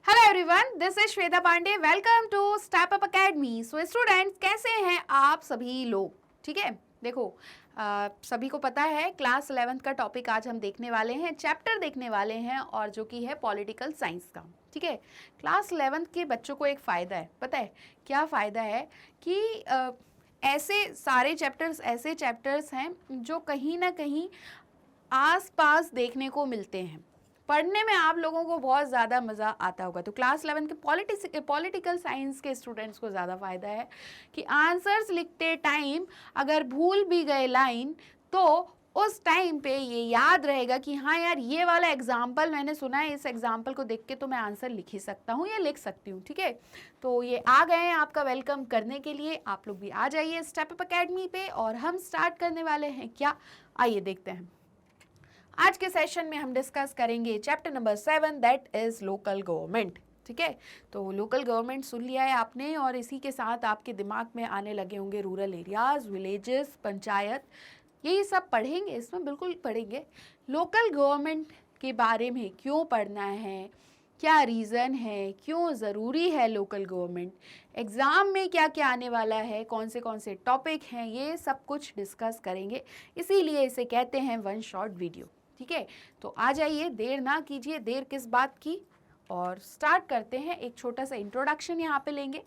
Hello everyone, this is Shweta Pandey. Welcome to step up academy. So students, कैसे हैं आप सभी लोग? ठीक है, देखो सभी को पता है क्लास 11th का टॉपिक आज हम देखने वाले हैं, चैप्टर देखने वाले हैं और जो कि है पॉलिटिकल साइंस का। ठीक है, क्लास 11th के बच्चों को एक फ़ायदा है, पता है क्या फ़ायदा है कि ऐसे सारे चैप्टर्स ऐसे चैप्टर्स हैं जो कहीं ना कहीं आस पास देखने को मिलते हैं। पढ़ने में आप लोगों को बहुत ज़्यादा मज़ा आता होगा। तो क्लास 11 के पॉलिटिकल साइंस के स्टूडेंट्स को ज़्यादा फ़ायदा है कि आंसर्स लिखते टाइम अगर भूल भी गए लाइन तो उस टाइम पे ये याद रहेगा कि हाँ यार, ये वाला एग्जाम्पल मैंने सुना है, इस एग्जाम्पल को देख के तो मैं आंसर लिख ही सकता हूँ या लिख सकती हूँ। ठीक है, तो ये आ गए हैं आपका वेलकम करने के लिए। आप लोग भी आ जाइए स्टेप अप एकेडमी पे और हम स्टार्ट करने वाले हैं। क्या, आइए देखते हैं। आज के सेशन में हम डिस्कस करेंगे chapter number 7, that is local government. ठीक है, तो लोकल गवर्नमेंट सुन लिया है आपने और इसी के साथ आपके दिमाग में आने लगे होंगे रूरल एरियाज, विलेजेस, पंचायत, यही सब पढ़ेंगे, इसमें बिल्कुल पढ़ेंगे। लोकल गवर्नमेंट के बारे में क्यों पढ़ना है, क्या रीज़न है, क्यों ज़रूरी है लोकल गवर्नमेंट, एग्ज़ाम में क्या क्या आने वाला है, कौन से टॉपिक हैं, ये सब कुछ डिस्कस करेंगे। इसीलिए इसे कहते हैं वन शॉट वीडियो। ठीक है, तो आ जाइए, देर ना कीजिए, देर किस बात की, और स्टार्ट करते हैं। एक छोटा सा इंट्रोडक्शन यहाँ पे लेंगे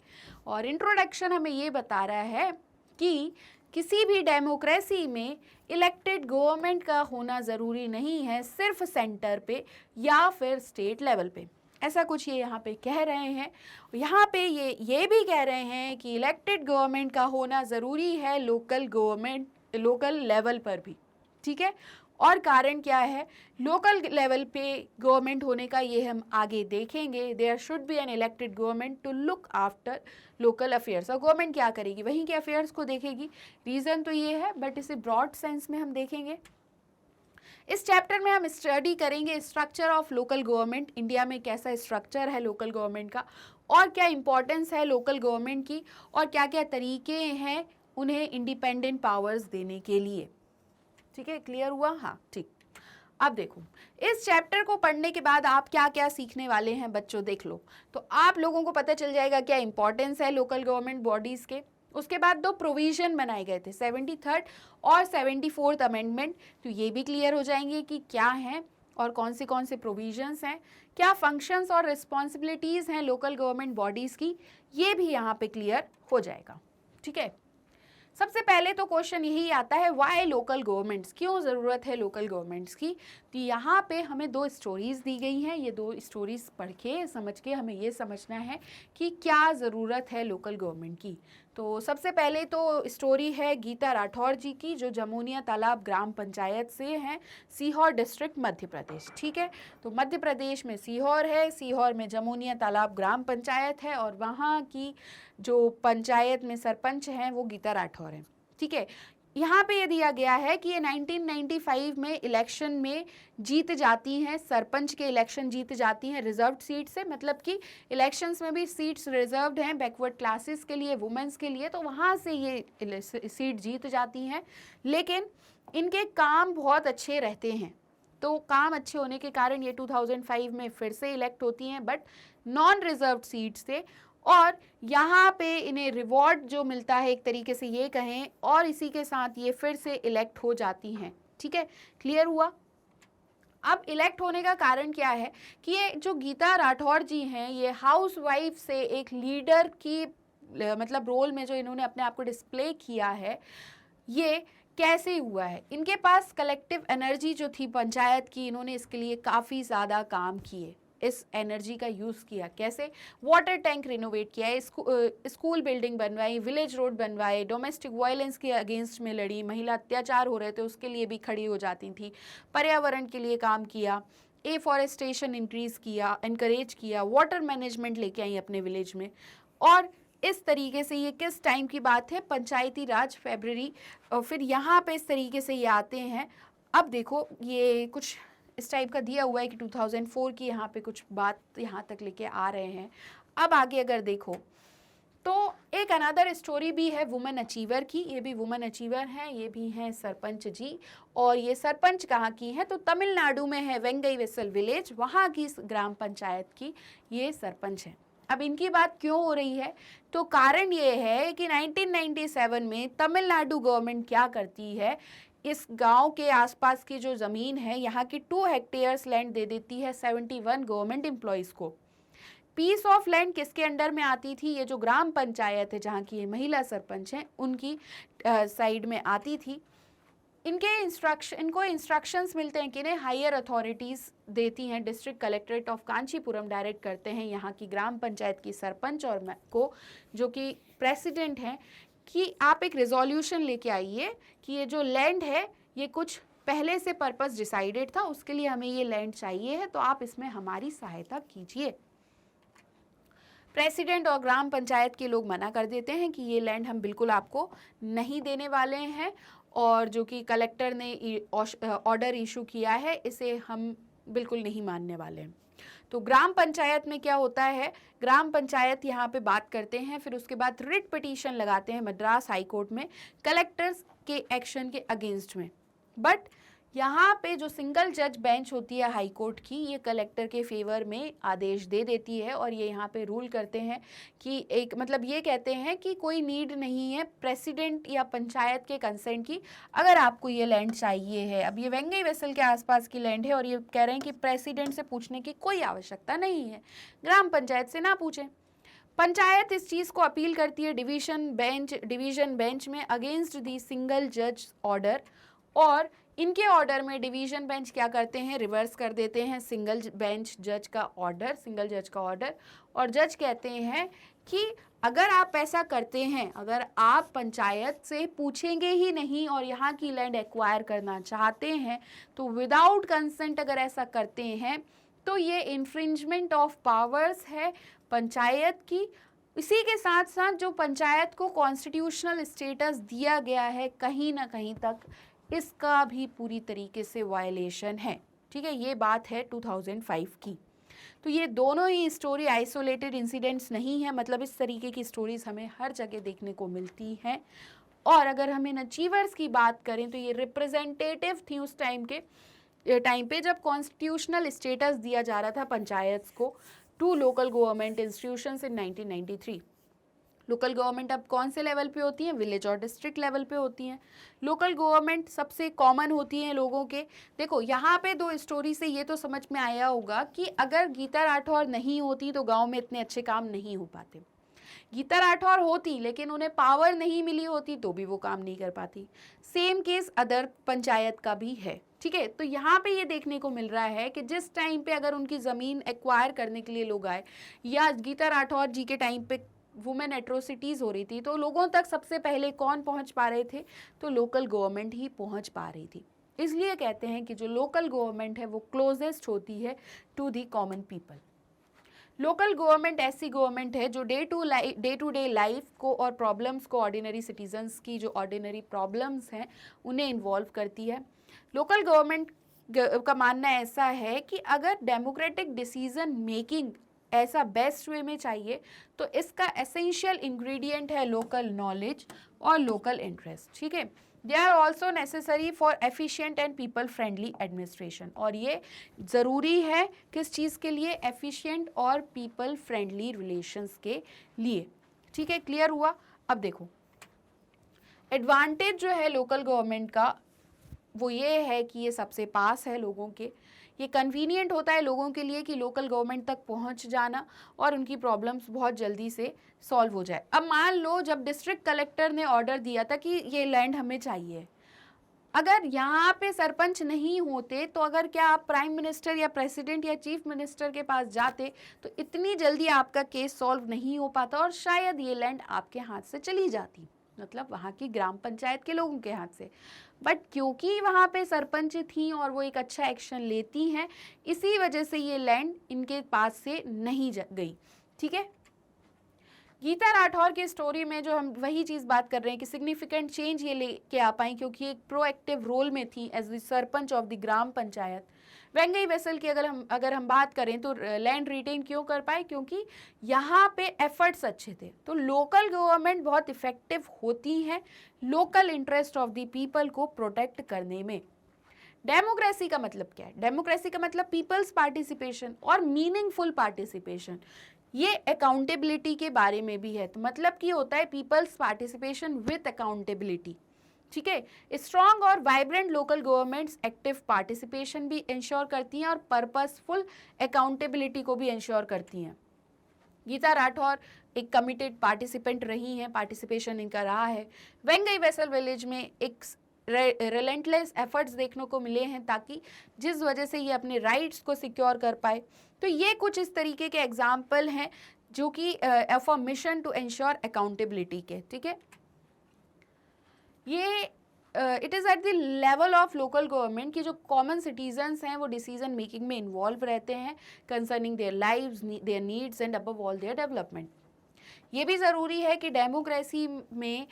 और इंट्रोडक्शन हमें ये बता रहा है कि किसी भी डेमोक्रेसी में इलेक्टेड गवर्नमेंट का होना ज़रूरी नहीं है, सिर्फ सेंटर पे या फिर स्टेट लेवल पे। ऐसा कुछ ये यहाँ पे कह रहे हैं। यहाँ पे ये भी कह रहे हैं कि इलेक्टेड गवर्नमेंट का होना ज़रूरी है लोकल लेवल पर भी। ठीक है, और कारण क्या है लोकल लेवल पे गवर्नमेंट होने का, ये हम आगे देखेंगे। There should be an elected government to look after local affairs. और गवर्नमेंट क्या करेगी, वहीं के अफेयर्स को देखेगी। रीज़न तो ये है, बट इसे ब्रॉड सेंस में हम देखेंगे। इस चैप्टर में हम स्टडी करेंगे structure of local government. India में कैसा स्ट्रक्चर है लोकल गवर्नमेंट का, और क्या इंपॉर्टेंस है लोकल गवर्नमेंट की, और क्या क्या तरीके हैं उन्हें इंडिपेंडेंट पावर्स देने के लिए। ठीक है, क्लियर हुआ? हाँ, ठीक। अब देखो, इस चैप्टर को पढ़ने के बाद आप क्या क्या सीखने वाले हैं बच्चों, देख लो। तो आप लोगों को पता चल जाएगा क्या इंपॉर्टेंस है लोकल गवर्नमेंट बॉडीज के। उसके बाद दो प्रोविजन बनाए गए थे, 73rd और 74th अमेंडमेंट, तो ये भी क्लियर हो जाएंगे कि क्या है और कौन से प्रोविजंस हैं, क्या फंक्शंस और रिस्पॉन्सिबिलिटीज़ हैं लोकल गवर्नमेंट बॉडीज़ की, ये भी यहाँ पे क्लियर हो जाएगा। ठीक है, सबसे पहले तो क्वेश्चन यही आता है, व्हाई लोकल गवर्नमेंट्स, क्यों ज़रूरत है लोकल गवर्नमेंट्स की। तो यहाँ पे हमें दो स्टोरीज़ दी गई हैं, ये दो स्टोरीज़ पढ़ के समझ के हमें ये समझना है कि क्या ज़रूरत है लोकल गवर्नमेंट की। तो सबसे पहले तो स्टोरी है गीता राठौर जी की, जो जमुनिया तालाब ग्राम पंचायत से हैं, सीहोर डिस्ट्रिक्ट, मध्य प्रदेश। ठीक है, तो मध्य प्रदेश में सीहोर है, सीहोर में जमुनिया तालाब ग्राम पंचायत है और वहाँ की जो पंचायत में सरपंच हैं वो गीता राठौर हैं। ठीक है, यहाँ पे ये दिया गया है कि ये 1995 में इलेक्शन में जीत जाती हैं, सरपंच के इलेक्शन जीत जाती हैं रिजर्व्ड सीट से, मतलब कि इलेक्शंस में भी सीट्स रिजर्व्ड हैं बैकवर्ड क्लासेस के लिए, वुमेंस के लिए, तो वहाँ से ये सीट जीत जाती हैं। लेकिन इनके काम बहुत अच्छे रहते हैं, तो काम अच्छे होने के कारण ये 2005 में फिर से इलेक्ट होती हैं, बट नॉन रिजर्व्ड सीट से। और यहाँ पे इन्हें रिवॉर्ड जो मिलता है एक तरीके से ये कहें, और इसी के साथ ये फिर से इलेक्ट हो जाती हैं। ठीक है, क्लियर हुआ? अब इलेक्ट होने का कारण क्या है कि ये जो गीता राठौर जी हैं, ये हाउस वाइफ से एक लीडर की मतलब रोल में जो इन्होंने अपने आप को डिस्प्ले किया है, ये कैसे हुआ है। इनके पास कलेक्टिव एनर्जी जो थी पंचायत की, इन्होंने इसके लिए काफ़ी ज़्यादा काम किए, इस एनर्जी का यूज़ किया। कैसे? वाटर टैंक रिनोवेट किया है, स्कूल बिल्डिंग बनवाई, विलेज रोड बनवाए, डोमेस्टिक वायलेंस के अगेंस्ट में लड़ी, महिला अत्याचार हो रहे थे उसके लिए भी खड़ी हो जाती थी, पर्यावरण के लिए काम किया, एफॉरेस्टेशन इंक्रीज़ किया, इनकरेज किया, वाटर मैनेजमेंट लेके आई अपने विलेज में। और इस तरीके से ये किस टाइम की बात है, पंचायती राज फरवरी। और फिर यहाँ पे इस तरीके से ये आते हैं। अब देखो, ये कुछ इस टाइप का दिया हुआ है कि 2004 की यहाँ पे कुछ बात यहाँ तक लेके आ रहे हैं। अब आगे अगर देखो तो एक अनदर स्टोरी भी है वुमेन अचीवर की, ये भी वुमेन अचीवर हैं, ये भी हैं सरपंच जी। और ये सरपंच कहाँ की है, तो तमिलनाडु में है वेंगई वेसल विलेज, वहाँ की ग्राम पंचायत की ये सरपंच है। अब इनकी बात क्यों हो रही है, तो कारण ये है कि 1997 में तमिलनाडु गवर्नमेंट क्या करती है, इस गांव के आसपास की जो ज़मीन है यहाँ की 2 हेक्टेयर्स लैंड दे देती है 71 गवर्नमेंट एम्प्लॉयज़ को। पीस ऑफ लैंड किसके अंडर में आती थी, ये जो ग्राम पंचायत है जहाँ की ये महिला सरपंच हैं उनकी साइड में आती थी। इनको इंस्ट्रक्शंस मिलते हैं कि इन्हें हायर अथॉरिटीज़ देती हैं, district collectorate of Kanchipuram direct करते हैं यहाँ की ग्राम पंचायत की सरपंच और को, जो कि प्रेसिडेंट हैं, कि आप एक रिजोल्यूशन लेके आइए कि ये जो लैंड है ये कुछ पहले से पर्पस डिसाइडेड था, उसके लिए हमें ये लैंड चाहिए है, तो आप इसमें हमारी सहायता कीजिए। प्रेसिडेंट और ग्राम पंचायत के लोग मना कर देते हैं कि ये लैंड हम बिल्कुल आपको नहीं देने वाले हैं, और जो कि कलेक्टर ने ऑर्डर इशू किया है इसे हम बिल्कुल नहीं मानने वाले हैं। तो ग्राम पंचायत में क्या होता है, ग्राम पंचायत यहाँ पे बात करते हैं, फिर उसके बाद रिट पिटीशन लगाते हैं मद्रास हाई कोर्ट में कलेक्टर्स के एक्शन के अगेंस्ट में। बट यहाँ पे जो सिंगल जज बेंच होती है हाई कोर्ट की, ये कलेक्टर के फेवर में आदेश दे देती है और ये यहाँ पे रूल करते हैं कि एक मतलब ये कहते हैं कि कोई नीड नहीं है प्रेसिडेंट या पंचायत के कंसेंट की, अगर आपको ये लैंड चाहिए है। अब ये वेंगई वेसल के आसपास की लैंड है और ये कह रहे हैं कि प्रेसिडेंट से पूछने की कोई आवश्यकता नहीं है, ग्राम पंचायत से ना पूछें। पंचायत इस चीज़ को अपील करती है डिवीजन बेंच में अगेंस्ट दी सिंगल जज ऑर्डर, और इनके ऑर्डर में डिवीजन बेंच क्या करते हैं, रिवर्स कर देते हैं सिंगल जज का ऑर्डर, और जज कहते हैं कि अगर आप ऐसा करते हैं, अगर आप पंचायत से पूछेंगे ही नहीं और यहाँ की लैंड एक्वायर करना चाहते हैं, तो विदाउट कंसेंट अगर ऐसा करते हैं तो ये इन्फ्रिंजमेंट ऑफ पावर्स है पंचायत की। इसी के साथ साथ जो पंचायत को कॉन्स्टिट्यूशनल स्टेटस दिया गया है कहीं ना कहीं तक, इसका भी पूरी तरीके से वायलेशन है। ठीक है, ये बात है 2005 की। तो ये दोनों ही स्टोरी आइसोलेटेड इंसिडेंट्स नहीं है, मतलब इस तरीके की स्टोरीज हमें हर जगह देखने को मिलती हैं। और अगर हम इन अचीवर्स की बात करें तो ये रिप्रेजेंटेटिव थी उस टाइम पे जब कॉन्स्टिट्यूशनल स्टेटस दिया जा रहा था पंचायत को to local government institutions in 1993। Local government अब कौन से लेवल पे होती हैं, विलेज और डिस्ट्रिक्ट लेवल पे होती हैं। लोकल गवर्नमेंट सबसे कॉमन होती हैं लोगों के। देखो यहाँ पे 2 स्टोरी से ये तो समझ में आया होगा कि अगर गीता राठौर नहीं होती तो गांव में इतने अच्छे काम नहीं हो पाते। गीता राठौर होती लेकिन उन्हें पावर नहीं मिली होती तो भी वो काम नहीं कर पाती। सेम केस अदर पंचायत का भी है। ठीक है, तो यहाँ पे ये देखने को मिल रहा है कि जिस टाइम पे अगर उनकी ज़मीन एक्वायर करने के लिए लोग आए, या गीता राठौर जी के टाइम पे वुमेन एट्रोसिटीज़ हो रही थी, तो लोगों तक सबसे पहले कौन पहुंच पा रहे थे, तो लोकल गवर्नमेंट ही पहुंच पा रही थी। इसलिए कहते हैं कि जो लोकल गवर्नमेंट है वो क्लोजेस्ट होती है to the common people. Local government ऐसी गवर्नमेंट है जो डे टू डे लाइफ को और प्रॉब्लम्स को, ऑर्डिनरी सिटीजन्स की जो ऑर्डिनरी प्रॉब्लम्स हैं उन्हें इन्वॉल्व करती है। लोकल गवर्नमेंट का मानना ऐसा है कि अगर डेमोक्रेटिक डिसीजन मेकिंग ऐसा बेस्ट वे में चाहिए तो इसका एसेंशियल इंग्रेडिएंट है लोकल नॉलेज और लोकल इंटरेस्ट। ठीक है, they are also necessary for efficient and people friendly administration, और ये ज़रूरी है किस चीज़ के लिए, एफिशिएंट और पीपल फ्रेंडली रिलेशंस के लिए। ठीक है, क्लियर हुआ। अब देखो एडवांटेज जो है लोकल गवर्नमेंट का वो ये है कि ये सबसे पास है लोगों के, ये कन्वीनियंट होता है लोगों के लिए कि लोकल गवर्नमेंट तक पहुंच जाना और उनकी प्रॉब्लम्स बहुत जल्दी से सॉल्व हो जाए। अब मान लो जब डिस्ट्रिक्ट कलेक्टर ने ऑर्डर दिया था कि ये लैंड हमें चाहिए, अगर यहाँ पे सरपंच नहीं होते तो अगर क्या आप प्राइम मिनिस्टर या प्रेसिडेंट या चीफ मिनिस्टर के पास जाते तो इतनी जल्दी आपका केस सॉल्व नहीं हो पाता और शायद ये लैंड आपके हाथ से चली जाती, मतलब वहाँ की ग्राम पंचायत के लोगों के हाथ से। बट क्योंकि वहाँ पे सरपंच थी और वो एक अच्छा एक्शन लेती हैं, इसी वजह से ये लैंड इनके पास से नहीं गई। ठीक है, गीता राठौर की स्टोरी में जो हम वही चीज़ बात कर रहे हैं कि सिग्निफिकेंट चेंज ये लेके आ पाई क्योंकि एक प्रोएक्टिव रोल में थी as the sarpanch of the gram panchayat. Vengaivasal की अगर हम बात करें तो लैंड रिटेन क्यों कर पाए, क्योंकि यहाँ पे एफर्ट्स अच्छे थे। तो लोकल गवर्नमेंट बहुत इफेक्टिव होती हैं local interest of the people को प्रोटेक्ट करने में। डेमोक्रेसी का मतलब क्या है? डेमोक्रेसी का मतलब पीपल्स पार्टिसिपेशन और मीनिंगफुल पार्टिसिपेशन। ये अकाउंटेबिलिटी के बारे में भी है। तो मतलब कि होता है पीपल्स पार्टिसिपेशन विथ अकाउंटेबिलिटी, ठीक है। स्ट्रॉन्ग और vibrant local governments active participation भी इंश्योर करती हैं और पर्पसफुल अकाउंटेबिलिटी को भी इंश्योर करती हैं। गीता राठौर एक कमिटेड पार्टिसिपेंट रही हैं, पार्टिसिपेशन इनका रहा है। वेंगई वेसल विलेज में एक रिलेंटलेस एफर्ट्स देखने को मिले हैं ताकि जिस वजह से ये अपने राइट्स को सिक्योर कर पाए। तो ये कुछ इस तरीके के एग्जाम्पल हैं जो कि of a mission to ensure accountability के, ठीक है। ये it is at the level of local government की जो कॉमन सिटीजन्स हैं वो डिसीजन मेकिंग में इन्वॉल्व रहते हैं concerning their lives, there needs and above all their development. ये भी ज़रूरी है कि डेमोक्रेसी में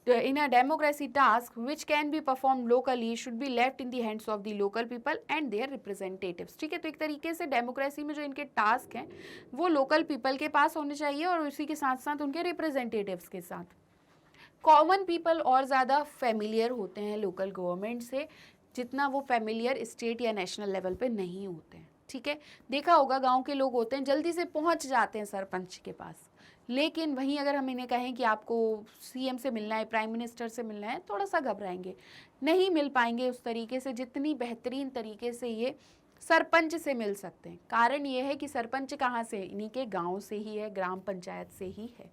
in a democracy task which can be performed locally should be left in the hands of the local people and their representatives, ठीक है। तो एक तरीके से डेमोक्रेसी में जो इनके टास्क हैं वो लोकल पीपल के पास होने चाहिए और उसी के साथ साथ उनके रिप्रेजेंटेटिव्स के साथ। कॉमन पीपल और ज़्यादा फेमिलियर होते हैं लोकल गवर्नमेंट से जितना वो फेमिलियर स्टेट या नेशनल लेवल पे नहीं होते हैं, ठीक है। देखा होगा गांव के लोग होते हैं जल्दी से पहुंच जाते हैं सरपंच के पास, लेकिन वहीं अगर हम इन्हें कहें कि आपको सीएम से मिलना है, प्राइम मिनिस्टर से मिलना है, थोड़ा सा घबराएंगे, नहीं मिल पाएंगे उस तरीके से जितनी बेहतरीन तरीके से ये सरपंच से मिल सकते हैं। कारण ये है कि सरपंच कहाँ से, इन्हीं के गांव से ही है, ग्राम पंचायत से ही है।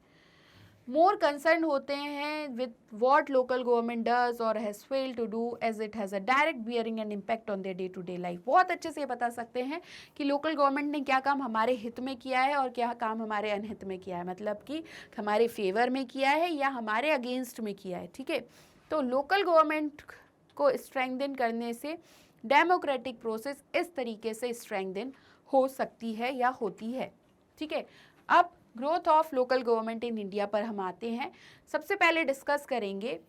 मोर कंसर्न होते हैं with what local government does और has failed to do as it has a direct bearing and impact on their day to day life. बहुत अच्छे से बता सकते हैं कि लोकल गवर्नमेंट ने क्या काम हमारे हित में किया है और क्या काम हमारे अनहित में किया है, मतलब कि हमारे फेवर में किया है या हमारे अगेंस्ट में किया है, ठीक है। तो लोकल गवर्नमेंट को स्ट्रेंथन करने से डेमोक्रेटिक प्रोसेस इस तरीके से स्ट्रेंथन हो सकती है या होती है, ठीक है। अब growth of local government in India पर हम आते हैं। सबसे पहले डिस्कस करेंगे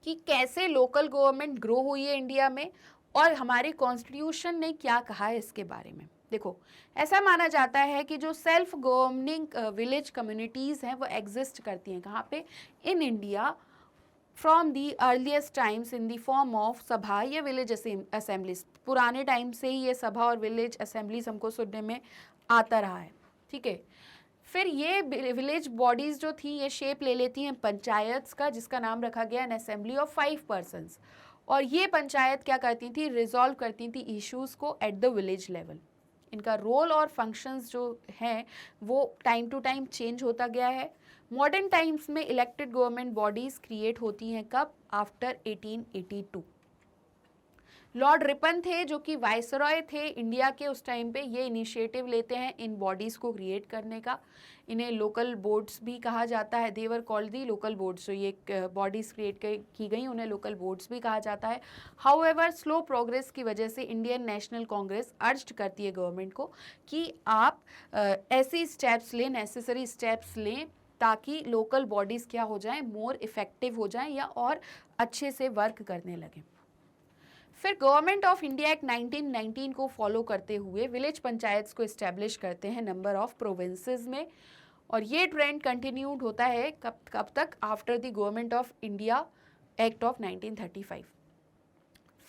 कि कैसे लोकल गवर्नमेंट ग्रो हुई है इंडिया में और हमारे कॉन्स्टिट्यूशन ने क्या कहा है इसके बारे में। देखो, ऐसा माना जाता है कि जो सेल्फ गवर्निंग विलेज कम्युनिटीज़ हैं वो एग्जिस्ट करती हैं कहाँ पे, in India from the earliest times in the form of सभा या विलेज असेंबलीज। पुराने टाइम से ही ये सभा और विलेज असेंबलीज हमको सुनने में आता रहा है, ठीक है। फिर ये विलेज बॉडीज़ जो थी ये शेप ले लेती हैं पंचायत्स का, जिसका नाम रखा गया एन असेंबली ऑफ 5 पर्सन्स। और ये पंचायत क्या करती थी, रिजॉल्व करती थी इश्यूज़ को एट द विलेज लेवल। इनका रोल और फंक्शंस जो हैं वो टाइम टू टाइम चेंज होता गया है। मॉडर्न टाइम्स में इलेक्टेड गवर्नमेंट बॉडीज़ क्रिएट होती हैं कब, आफ्टर 1882। लॉर्ड रिपन थे जो कि वाइसरॉय थे इंडिया के उस टाइम पे, ये इनिशिएटिव लेते हैं इन बॉडीज़ को क्रिएट करने का। इन्हें लोकल बोर्ड्स भी कहा जाता है, देवर कॉल्ड दी लोकल बोर्ड्स। जो ये बॉडीज़ क्रिएट की गई उन्हें लोकल बोर्ड्स भी कहा जाता है। हाउएवर स्लो प्रोग्रेस की वजह से इंडियन नेशनल कांग्रेस अर्ज्ड करती है गवर्नमेंट को कि आप ऐसी स्टेप्स लें, नेसेसरी स्टेप्स लें ताकि लोकल बॉडीज़ क्या हो जाएं, मोर इफ़ेक्टिव हो जाएं या और अच्छे से वर्क करने लगें। फिर गवर्नमेंट ऑफ इंडिया एक्ट 1919 को फॉलो करते हुए विलेज पंचायत्स को इस्टेब्लिश करते हैं नंबर ऑफ प्रोविंसेस में, और ये ट्रेंड कंटिन्यूड होता है कब तक, after the government of India act of 1935।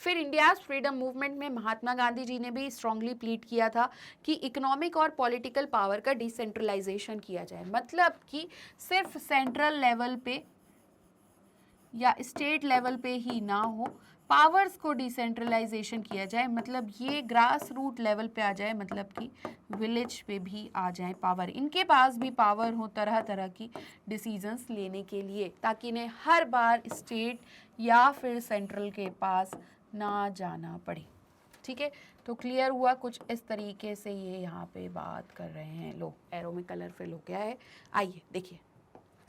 फिर इंडियाज़ फ्रीडम मूवमेंट में महात्मा गांधी जी ने भी स्ट्रांगली प्लीड किया था कि इकोनॉमिक और पॉलिटिकल पावर का डिसेंट्रलाइजेशन किया जाए, मतलब कि सिर्फ सेंट्रल लेवल पे या स्टेट लेवल पे ही ना हो, पावर्स को डिसेंट्रलाइजेशन किया जाए, मतलब ये ग्रास रूट लेवल पे आ जाए, मतलब कि विलेज पे भी आ जाए पावर, इनके पास भी पावर हो तरह तरह की डिसीजंस लेने के लिए, ताकि इन्हें हर बार स्टेट या फिर सेंट्रल के पास ना जाना पड़े, ठीक है। तो क्लियर हुआ कुछ इस तरीके से ये यहाँ पे बात कर रहे हैं। लो एरो में कलर फिल हो गया है, आइए देखिए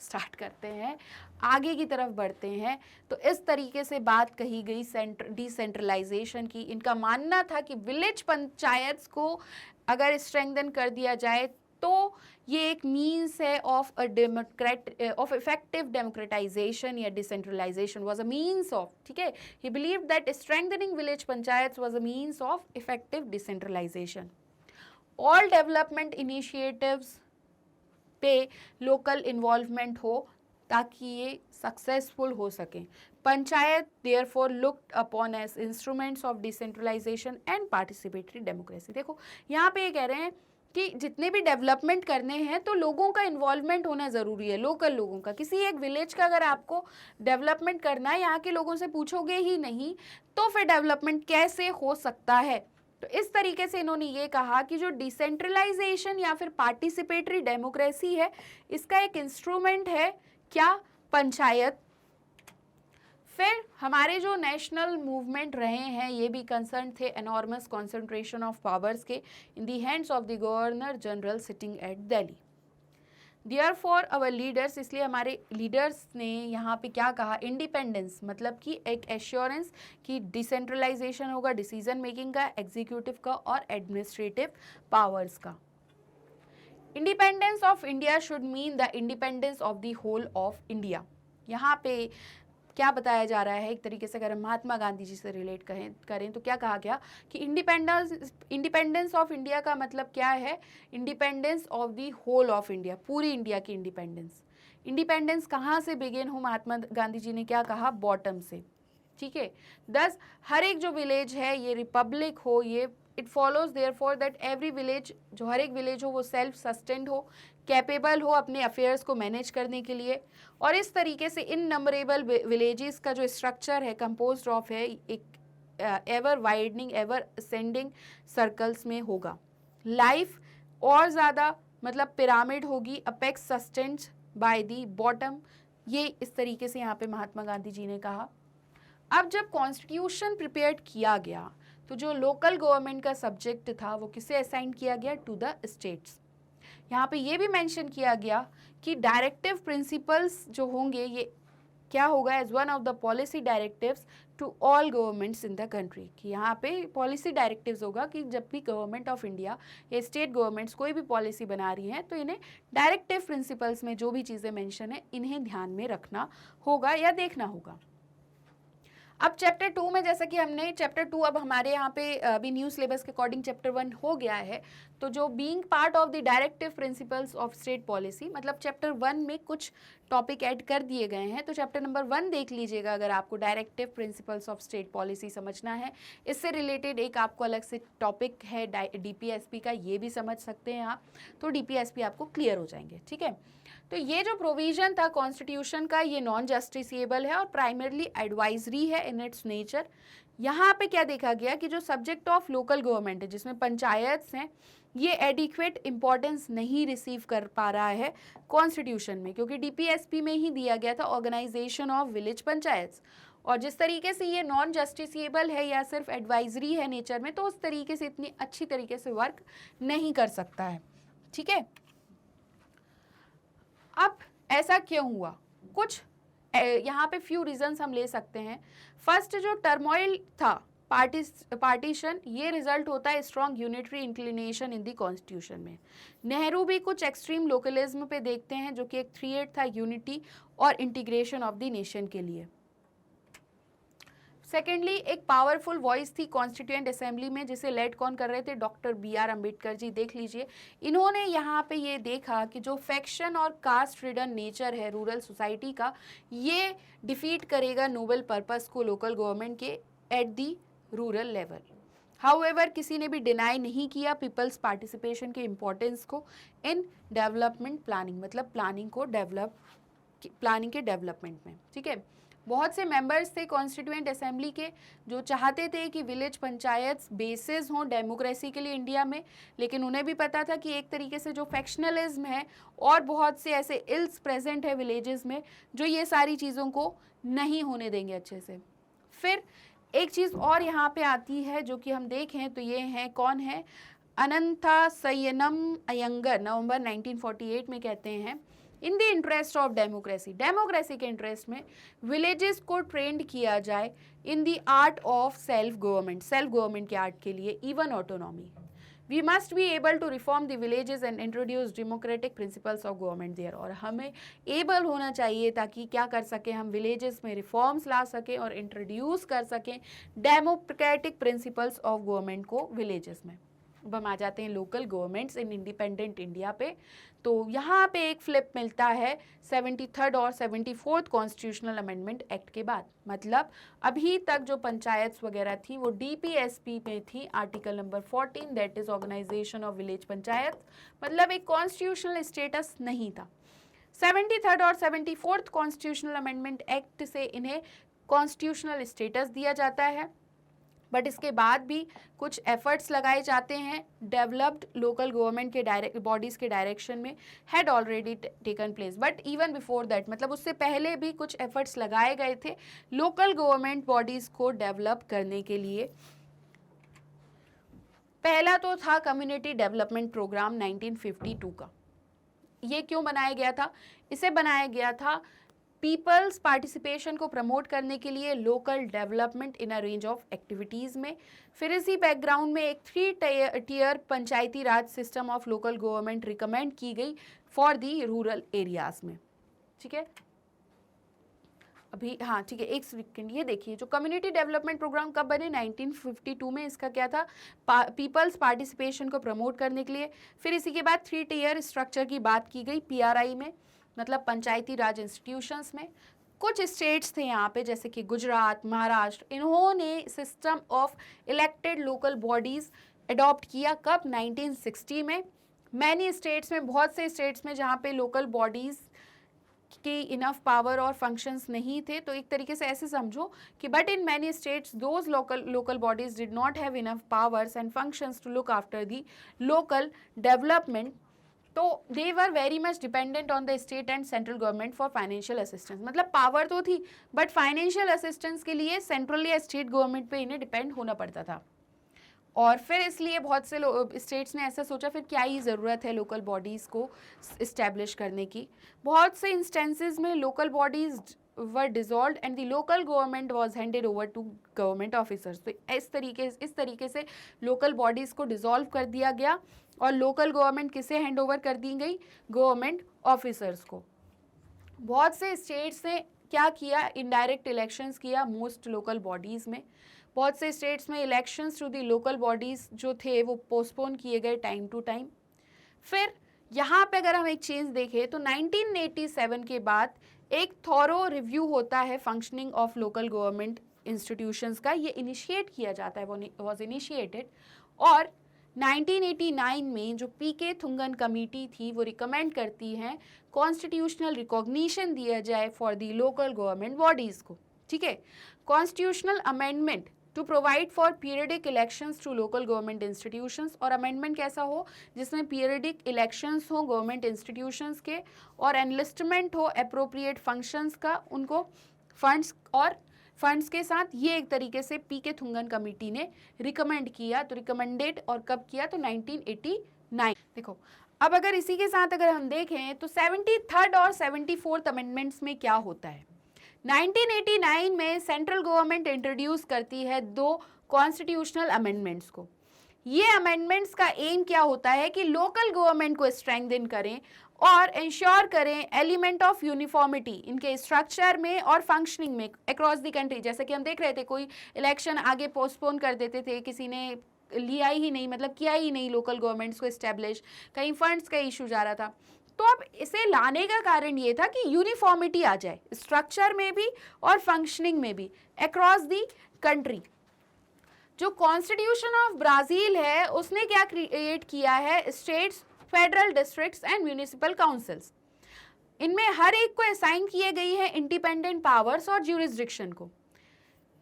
स्टार्ट करते हैं, आगे की तरफ बढ़ते हैं। तो इस तरीके से बात कही गई डिसेंट्रलाइजेशन की। इनका मानना था कि विलेज पंचायत्स को अगर स्ट्रेंथन कर दिया जाए तो ये एक मीन्स है ऑफ इफेक्टिव डेमोक्रेटाइजेशन या decentralization was a means of, ठीक है, he believe that strengthening village panchayat was a means of effective decentralization. All development initiatives पे लोकल इन्वॉल्वमेंट हो ताकि ये सक्सेसफुल हो सकें। Panchayat therefore looked upon as instruments of decentralization and participatory democracy. देखो यहाँ पे ये कह रहे हैं कि जितने भी डेवलपमेंट करने हैं तो लोगों का इन्वॉल्वमेंट होना ज़रूरी है, लोकल लोगों का। किसी एक विलेज का अगर आपको डेवलपमेंट करना है, यहाँ के लोगों से पूछोगे ही नहीं तो फिर डेवलपमेंट कैसे हो सकता है। तो इस तरीके से इन्होंने ये कहा कि जो डिसेंट्रलाइजेशन या फिर पार्टिसिपेटरी डेमोक्रेसी है, इसका एक इंस्ट्रूमेंट है क्या, पंचायत। फिर हमारे जो नेशनल मूवमेंट रहे हैं ये भी कंसर्न थे एनॉर्मस कॉन्सेंट्रेशन ऑफ पावर्स के in the hands of the governor general sitting at Delhi. Therefore our leaders, इसलिए हमारे लीडर्स ने यहाँ पे क्या कहा, इंडिपेंडेंस मतलब कि एक एश्योरेंस कि डिसेंट्रलाइजेशन होगा डिसीजन मेकिंग का, एग्जीक्यूटिव का और एडमिनिस्ट्रेटिव पावर्स का। Independence of India should mean the independence of the whole of India. यहाँ पे क्या बताया जा रहा है, एक तरीके से अगर हम महात्मा गांधी जी से रिलेट करें तो क्या कहा गया कि इंडिपेंडेंस ऑफ इंडिया का मतलब क्या है, independence of the whole of India, पूरी इंडिया की इंडिपेंडेंस। इंडिपेंडेंस कहाँ से बिगिन हो, महात्मा गांधी जी ने क्या कहा, बॉटम से, ठीक है। दस, हर एक जो विलेज है ये रिपब्लिक हो, ये it follows therefore that every village, जो हर एक विलेज हो वो सेल्फ सस्टेन्ड हो, कैपेबल हो अपने अफेयर्स को मैनेज करने के लिए। और इस तरीके से इन नंबरेबल विलेजेस का जो स्ट्रक्चर है कंपोज्ड ऑफ है एक ever widening ever ascending circles में होगा। लाइफ और ज़्यादा मतलब पिरामिड होगी, apex sustained by the bottom, ये इस तरीके से यहाँ पे महात्मा गांधी जी ने कहा। अब जब कॉन्स्टिट्यूशन प्रिपेयर किया गया तो जो लोकल गवर्नमेंट का सब्जेक्ट था वो किसे असाइन किया गया, टू द स्टेट्स। यहाँ पे ये भी मेंशन किया गया कि डायरेक्टिव प्रिंसिपल्स जो होंगे ये क्या होगा, as one of the policy directives to all governments in the country, कि यहाँ पे पॉलिसी डायरेक्टिव्स होगा कि जब भी गवर्नमेंट ऑफ इंडिया या स्टेट गवर्नमेंट्स कोई भी पॉलिसी बना रही हैं तो इन्हें डायरेक्टिव प्रिंसिपल्स में जो भी चीज़ें मेंशन है इन्हें ध्यान में रखना होगा या देखना होगा। अब चैप्टर 2 में जैसा कि हमने चैप्टर 2 अब हमारे यहाँ पे अभी न्यू सिलेबस के अकॉर्डिंग चैप्टर 1 हो गया है, तो जो being part of the directive principles of state policy, मतलब चैप्टर 1 में कुछ टॉपिक ऐड कर दिए गए हैं। तो चैप्टर नंबर 1 देख लीजिएगा अगर आपको directive principles of state policy समझना है। इससे रिलेटेड एक आपको अलग से टॉपिक है डीपीएसपी का, ये भी समझ सकते हैं आप, तो डीपीएसपी आपको क्लियर हो जाएंगे, ठीक है। तो ये जो प्रोविजन था कॉन्स्टिट्यूशन का ये नॉन जस्टिसेबल है और प्राइमरली एडवाइजरी है इन इट्स नेचर। यहाँ पे क्या देखा गया कि जो सब्जेक्ट ऑफ लोकल गवर्नमेंट है जिसमें पंचायत हैं, ये एडिक्वेट इम्पोर्टेंस नहीं रिसीव कर पा रहा है कॉन्स्टिट्यूशन में, क्योंकि डीपीएसपी में ही दिया गया था ऑर्गेनाइजेशन ऑफ विलेज पंचायत, और जिस तरीके से ये नॉन जस्टिसेबल है या सिर्फ एडवाइजरी है नेचर में, तो उस तरीके से इतनी अच्छी तरीके से वर्क नहीं कर सकता है, ठीक है। अब ऐसा क्यों हुआ, कुछ यहाँ पे फ्यू रीजंस हम ले सकते हैं। फर्स्ट, जो टर्मोइल था पार्टीशन, ये रिजल्ट होता है स्ट्रॉन्ग यूनिटरी इंक्लिनेशन इन दी कॉन्स्टिट्यूशन में। नेहरू भी कुछ एक्सट्रीम लोकलिज्म पे देखते हैं जो कि एक थ्री-एट था यूनिटी और इंटीग्रेशन ऑफ द नेशन के लिए। सेकेंडली, एक पावरफुल वॉइस थी कॉन्स्टिट्यूएंट असेंबली में जिसे लेड कौन कर रहे थे, डॉक्टर BR अम्बेडकर जी। देख लीजिए, इन्होंने यहाँ पे ये देखा कि जो फैक्शन और कास्ट रिडन नेचर है रूरल सोसाइटी का, ये डिफीट करेगा नोबल पर्पस को लोकल गवर्नमेंट के at the rural level. However किसी ने भी डिनाई नहीं किया पीपल्स पार्टिसिपेशन के इम्पोर्टेंस को इन डेवलपमेंट प्लानिंग, मतलब प्लानिंग के डेवलपमेंट में, ठीक है। बहुत से मेंबर्स थे कॉन्स्टिट्यूएंट असेंबली के जो चाहते थे कि विलेज पंचायत बेसिस हों डेमोक्रेसी के लिए इंडिया में, लेकिन उन्हें भी पता था कि एक तरीके से जो फैक्शनलिज्म है और बहुत से ऐसे इल्स प्रेजेंट है विलेजेस में जो ये सारी चीज़ों को नहीं होने देंगे अच्छे से। फिर एक चीज़ और यहाँ पे आती है जो कि हम देखें तो ये हैं, कौन है, अनंथासयनम अयंगर, नवंबर 1948 में कहते हैं, in the interest of democracy, democracy के इंटरेस्ट में विलेजेस को ट्रेंड किया जाए in the art of self government, self government के आर्ट के लिए, even autonomy. We must be able to reform the villages and introduce democratic principles of government there, और हमें एबल होना चाहिए ताकि क्या कर सकें, हम विलेजेस में रिफॉर्म्स ला सकें और इंट्रोड्यूस कर सकें डेमोक्रेटिक प्रिंसिपल्स ऑफ गवर्नमेंट को विलेजेस में। अब हम आ जाते हैं local governments in independent India पे। तो यहाँ पे एक फ्लिप मिलता है 73rd और 74th कॉन्स्टिट्यूशनल अमेंडमेंट एक्ट के बाद। मतलब अभी तक जो पंचायत वगैरह थी वो DPSP में थी, article number 14 that is organization of village panchayat, मतलब एक कॉन्स्टिट्यूशनल स्टेटस नहीं था। 73rd और 74th कॉन्स्टिट्यूशनल अमेंडमेंट एक्ट से इन्हें कॉन्स्टिट्यूशनल स्टेटस दिया जाता है, बट इसके बाद भी कुछ एफर्ट्स लगाए जाते हैं डेवलप्ड लोकल गवर्नमेंट के बॉडीज़ के डायरेक्शन में, had already taken place. But even before that, मतलब उससे पहले भी कुछ एफर्ट्स लगाए गए थे लोकल गवर्नमेंट बॉडीज़ को डेवलप करने के लिए। पहला तो था कम्युनिटी डेवलपमेंट प्रोग्राम 1952 का। ये क्यों बनाया गया था? इसे बनाया गया था पीपल्स पार्टिसिपेशन को प्रमोट करने के लिए, local development in a range of activities में। फिर इसी बैकग्राउंड में एक 3 tier Panchayati Raj system of local government recommend की गई फॉर दी रूरल एरियाज़ में। ठीक है, अभी हाँ ठीक है, एक सेकेंड, ये देखिए जो कम्युनिटी डेवलपमेंट प्रोग्राम कब बने, 1952 में। इसका क्या था, पीपल्स पार्टिसिपेशन को प्रमोट करने के लिए। फिर इसी के बाद 3 टियर स्ट्रक्चर की बात की गई PRI में, मतलब पंचायती राज इंस्टीट्यूशंस में। कुछ स्टेट्स थे यहाँ पे जैसे कि गुजरात, महाराष्ट्र, इन्होंने system of elected local bodies adopt किया। कब, 1960 में। मैनी स्टेट्स में, बहुत से स्टेट्स में जहाँ पे लोकल बॉडीज़ की इनफ पावर और फंक्शंस नहीं थे, तो एक तरीके से ऐसे समझो कि but in many states those local bodies did not have enough powers and functions to look after the local development, तो they were very much dependent on the state and central government for financial assistance. मतलब power तो थी but financial assistance के लिए central या state government पे इन्हें depend होना पड़ता था। और फिर इसलिए बहुत से स्टेट्स ने ऐसा सोचा फिर क्या ही ज़रूरत है लोकल बॉडीज़ को इस्टेब्लिश करने की। बहुत से इंस्टेंसेस में local bodies were dissolved and the local government was handed over to government officers. तो इस तरीके से लोकल बॉडीज़ को डिसॉल्व कर दिया गया और लोकल गवर्नमेंट किसे हैंड ओवर कर दी गई, गवर्नमेंट ऑफिसर्स को। बहुत से स्टेट्स ने क्या किया, इनडायरेक्ट इलेक्शंस किया मोस्ट लोकल बॉडीज़ में। बहुत से स्टेट्स में elections to the local bodies जो थे वो पोस्टपोन किए गए टाइम टू टाइम। फिर यहाँ पे अगर हम एक चेंज देखें तो 1987 के बाद एक थॉरो रिव्यू होता है functioning of local government institutions का, ये इनिशिएट किया जाता है, वो वॉज इनिशिएटेड। और 1989 में जो PK थुंगन कमेटी थी वो रिकमेंड करती हैं कॉन्स्टिट्यूशनल रिकॉग्निशन दिया जाए for the local government bodies को। ठीक है, constitutional amendment to provide for periodic elections to local government institutions, और अमेंडमेंट कैसा हो जिसमें पीरियडिक इलेक्शंस हो गवर्नमेंट इंस्टीट्यूशंस के और एनलिस्टमेंट हो अप्रोप्रिएट फंक्शंस का, उनको फंड्स के साथ। ये एक तरीके से PK थुंगन कमेटी ने रिकमेंड किया। तो रिकमेंडेड और कब किया, तो 1989। देखो अब अगर इसी के साथ अगर हम देखें तो 73rd और 74th अमेंडमेंट्स में क्या होता है। 1989 में सेंट्रल गवर्नमेंट इंट्रोड्यूस करती है 2 कॉन्स्टिट्यूशनल अमेंडमेंट्स को। ये अमेंडमेंट्स का एम क्या होता है कि लोकल गवर्नमेंट को स्ट्रेंथन करें और इंश्योर करें एलिमेंट ऑफ यूनिफॉर्मिटी इनके स्ट्रक्चर में और फंक्शनिंग में अक्रॉस द कंट्री। जैसे कि हम देख रहे थे कोई इलेक्शन आगे पोस्टपोन कर देते थे, किसी ने लिया ही नहीं, मतलब किया ही नहीं लोकल गवर्नमेंट्स को इस्टेब्लिश, कहीं फंड्स का इशू जा रहा था। तो अब इसे लाने का कारण ये था कि यूनिफॉर्मिटी आ जाए स्ट्रक्चर में भी और फंक्शनिंग में भी अक्रॉस दी कंट्री। जो कॉन्स्टिट्यूशन ऑफ ब्राज़ील है उसने क्या क्रिएट किया है, states, federal districts and municipal councils. इनमें हर एक को असाइन किए गई है इंडिपेंडेंट पावर्स और ज्यूरिसडिक्शन को।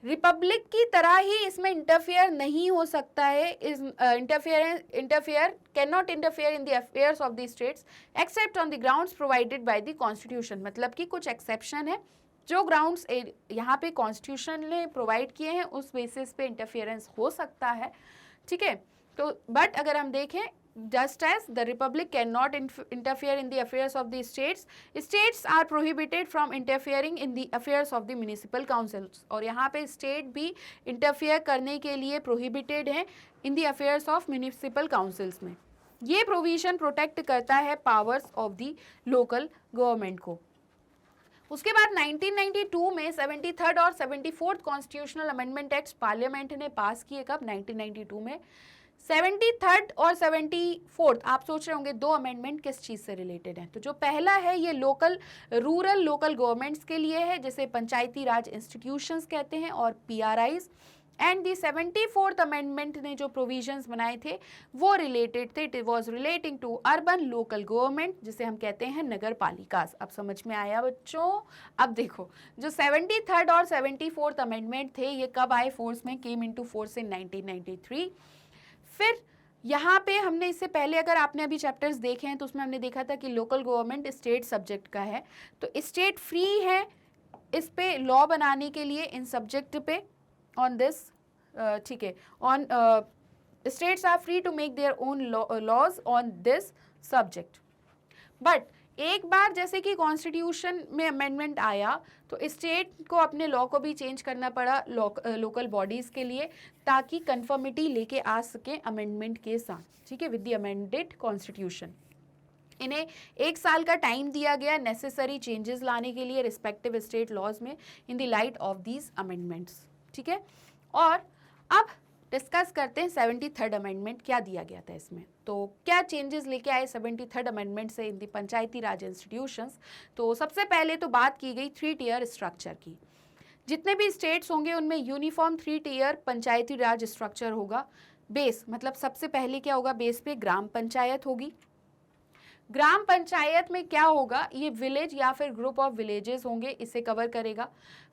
रिपब्लिक की तरह ही इसमें इंटरफेयर नहीं हो सकता है, can not interfere in the affairs of the states except on the grounds provided by the constitution. मतलब कि कुछ एक्सेप्शन है, जो ग्राउंड्स यहाँ पे कॉन्स्टिट्यूशन ने प्रोवाइड किए हैं उस बेसिस पे इंटरफेरेंस हो सकता है। ठीक है, तो बट अगर हम देखें just as the republic cannot interfere in the affairs of the states, states are prohibited from interfering in the affairs of the municipal councils. और यहाँ पे state भी interfere करने के लिए prohibited हैं in the affairs of municipal councils में. ये provision protect करता है powers of the local government को. उसके बाद 1992 में 73rd और 74th constitutional amendment act parliament ने पास किए. कब? 1992 में. 73rd और 74th, आप सोच रहे होंगे दो अमेंडमेंट किस चीज़ से रिलेटेड हैं. तो जो पहला है ये रूरल लोकल गवर्नमेंट्स के लिए है, जिसे पंचायती राज इंस्टीट्यूशंस कहते हैं, और PRIs. And the 74th amendment ने जो प्रोविजंस बनाए थे वो रिलेटेड थे, it was relating to urban local government, जिसे हम कहते हैं नगर पालिकास. अब समझ में आया बच्चों? अब देखो, जो 73rd और 74th अमेंडमेंट थे ये कब आए फोर्स में? Came into force in 1993. फिर यहाँ पे हमने इससे पहले, अगर आपने अभी चैप्टर्स देखे हैं तो उसमें हमने देखा था कि लोकल गवर्नमेंट स्टेट सब्जेक्ट का है, तो स्टेट फ्री है इस पे लॉ बनाने के लिए इन सब्जेक्ट पे ऑन दिस. ठीक है, on states are free to make their own laws on this subject. But एक बार जैसे कि कॉन्स्टिट्यूशन में अमेंडमेंट आया तो स्टेट को अपने लॉ को भी चेंज करना पड़ा लोकल बॉडीज़ के लिए, ताकि कन्फर्मिटी लेके आ सके अमेंडमेंट के साथ. ठीक है, विद द अमेंडेड कॉन्स्टिट्यूशन. इन्हें 1 साल का टाइम दिया गया नेसेसरी चेंजेस लाने के लिए रिस्पेक्टिव स्टेट लॉज में in the light of these amendments. ठीक है, और अब डिस्कस करते हैं 73rd अमेंडमेंट क्या दिया गया था इसमें. तो क्या चेंजेस लेके आए 73rd अमेंडमेंट से इन दी पंचायती राज इंस्टीट्यूशंस. तो सबसे पहले तो बात की गई 3 टियर स्ट्रक्चर की. जितने भी स्टेट्स होंगे उनमें यूनिफॉर्म 3 टियर पंचायती राज स्ट्रक्चर होगा. बेस मतलब सबसे पहले क्या होगा? बेस पे ग्राम पंचायत होगी. ग्राम पंचायत में क्या होगा? ये विलेज या फिर ग्रुप ऑफ विलेजेस होंगे, इसे कवर करेगा.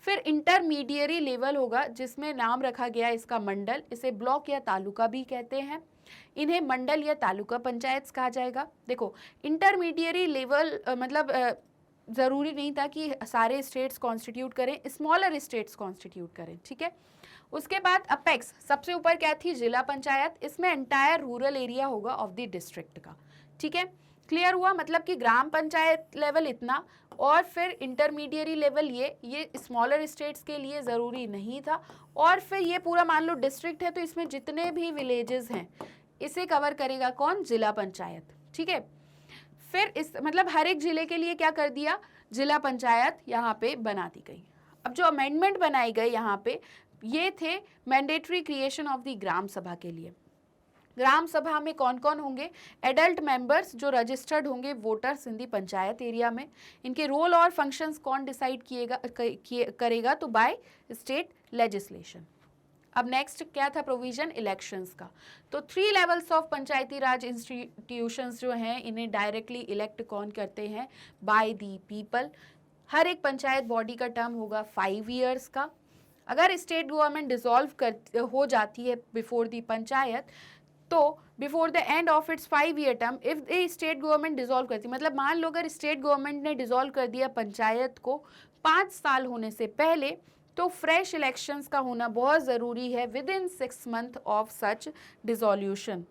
फिर इंटरमीडिएरी लेवल होगा जिसमें नाम रखा गया इसका मंडल, इसे ब्लॉक या तालुका भी कहते हैं. इन्हें मंडल या तालुका पंचायत कहा जाएगा. देखो, इंटरमीडिएरी लेवल मतलब ज़रूरी नहीं था कि सारे स्टेट्स कॉन्स्टिट्यूट करें, स्मॉलर स्टेट्स कॉन्स्टिट्यूट करें. ठीक है, उसके बाद अपेक्स सबसे ऊपर क्या थी? जिला पंचायत. इसमें एंटायर रूरल एरिया होगा ऑफ द डिस्ट्रिक्ट का. ठीक है, क्लियर हुआ? मतलब कि ग्राम पंचायत लेवल इतना, और फिर इंटरमीडिएरी लेवल ये स्मॉलर स्टेट्स के लिए ज़रूरी नहीं था. और फिर ये पूरा मान लो डिस्ट्रिक्ट है तो इसमें जितने भी विलेजेस हैं इसे कवर करेगा कौन? जिला पंचायत. ठीक है, फिर इस मतलब हर एक ज़िले के लिए क्या कर दिया? जिला पंचायत यहाँ पे बना दी गई. अब जो अमेंडमेंट बनाई गई यहाँ पे ये थे मैंडेटरी क्रिएशन ऑफ द ग्राम सभा के लिए. ग्राम सभा में कौन कौन होंगे? एडल्ट मेंबर्स जो रजिस्टर्ड होंगे वोटर्स इन दी पंचायत एरिया में. इनके रोल और फंक्शंस कौन डिसाइड करेगा? तो बाय स्टेट लेजिस्लेशन. अब नेक्स्ट क्या था प्रोविजन? इलेक्शंस का. तो 3 levels of Panchayati Raj institutions जो हैं इन्हें डायरेक्टली इलेक्ट कौन करते हैं? By the people. हर एक पंचायत बॉडी का टर्म होगा 5 ईयर्स का. अगर स्टेट गवर्नमेंट डिसॉल्व हो जाती है बिफोर दी पंचायत, तो before the end of its 5 year term if the state government dissolve करती, मतलब मान लो अगर स्टेट गवर्नमेंट ने डिसॉल्व कर दिया पंचायत को 5 साल होने से पहले, तो फ्रेश इलेक्शंस का होना बहुत ज़रूरी है with in 6 month of such dissolution.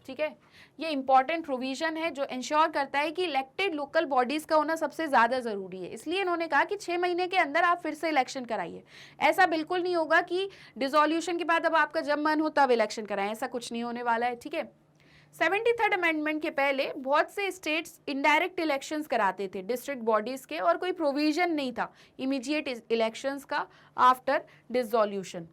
ठीक है, ये इंपॉर्टेंट प्रोविजन है जो इंश्योर करता है कि इलेक्टेड लोकल बॉडीज़ का होना सबसे ज़्यादा ज़रूरी है. इसलिए इन्होंने कहा कि 6 महीने के अंदर आप फिर से इलेक्शन कराइए. ऐसा बिल्कुल नहीं होगा कि डिसॉल्यूशन के बाद अब आपका जब मन हो तब इलेक्शन कराएं, ऐसा कुछ नहीं होने वाला है. ठीक है, 73rd अमेंडमेंट के पहले बहुत से स्टेट्स इनडायरेक्ट इलेक्शंस कराते थे डिस्ट्रिक्ट बॉडीज़ के, और कोई प्रोविजन नहीं था इमीडिएट इलेक्शंस का आफ्टर डिसॉल्यूशन.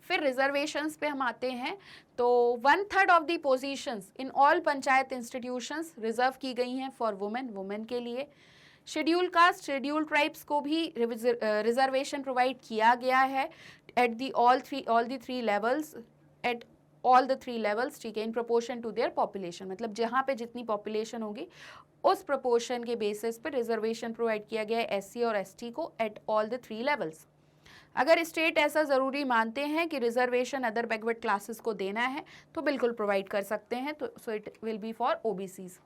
फिर रिजर्वेशंस पे हम आते हैं. तो 1/3 of the positions in all panchayat institutions reserve की गई हैं फॉर वुमेन के लिए. शेड्यूल कास्ट शेड्यूल ट्राइब्स को भी रिजर्वेशन प्रोवाइड किया गया है at the all the 3 levels at all the 3 levels. ठीक है, in proportion to their population, मतलब जहाँ पे जितनी पॉपुलेशन होगी उस प्रोपोर्शन के बेसिस पे रिजर्वेशन प्रोवाइड किया गया है SC और ST को एट ऑल द 3 लेवल्स. अगर स्टेट ऐसा ज़रूरी मानते हैं कि रिजर्वेशन अदर बैकवर्ड क्लासेस को देना है तो बिल्कुल प्रोवाइड कर सकते हैं. तो so it will be for OBCs.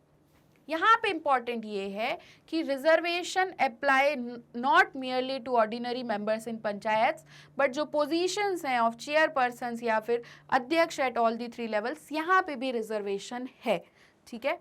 यहाँ पे इंपॉर्टेंट ये है कि reservation apply not merely to ordinary members in panchayat, but जो पोजीशंस हैं ऑफ चेयरपर्सन या फिर अध्यक्ष एट ऑल दी 3 लेवल्स, यहाँ पे भी रिजर्वेशन है, ठीक है।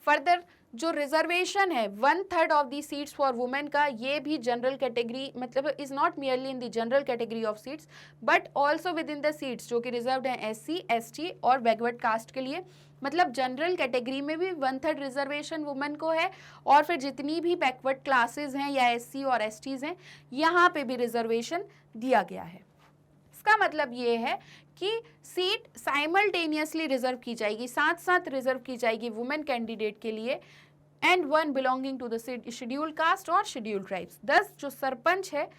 फर्दर जो रिजर्वेशन है 1/3 of the seats for women का, ये भी जनरल कैटेगरी मतलब is not merely in the general category of seats but also with in the seats जो कि रिजर्व्ड हैं SC, ST और बैकवर्ड कास्ट के लिए। मतलब जनरल कैटेगरी में भी 1/3 रिजर्वेशन वुमेन को है, और फिर जितनी भी बैकवर्ड क्लासेस हैं या SC और STs हैं, यहाँ पे भी रिजर्वेशन दिया गया है। इसका मतलब ये है कि सीट साइमल्टेनियसली रिजर्व की जाएगी, साथ साथ रिजर्व की जाएगी वुमेन कैंडिडेट के लिए, and one belonging to the scheduled caste और शेड्यूल्ड ट्राइब्स। 10 जो सरपंच है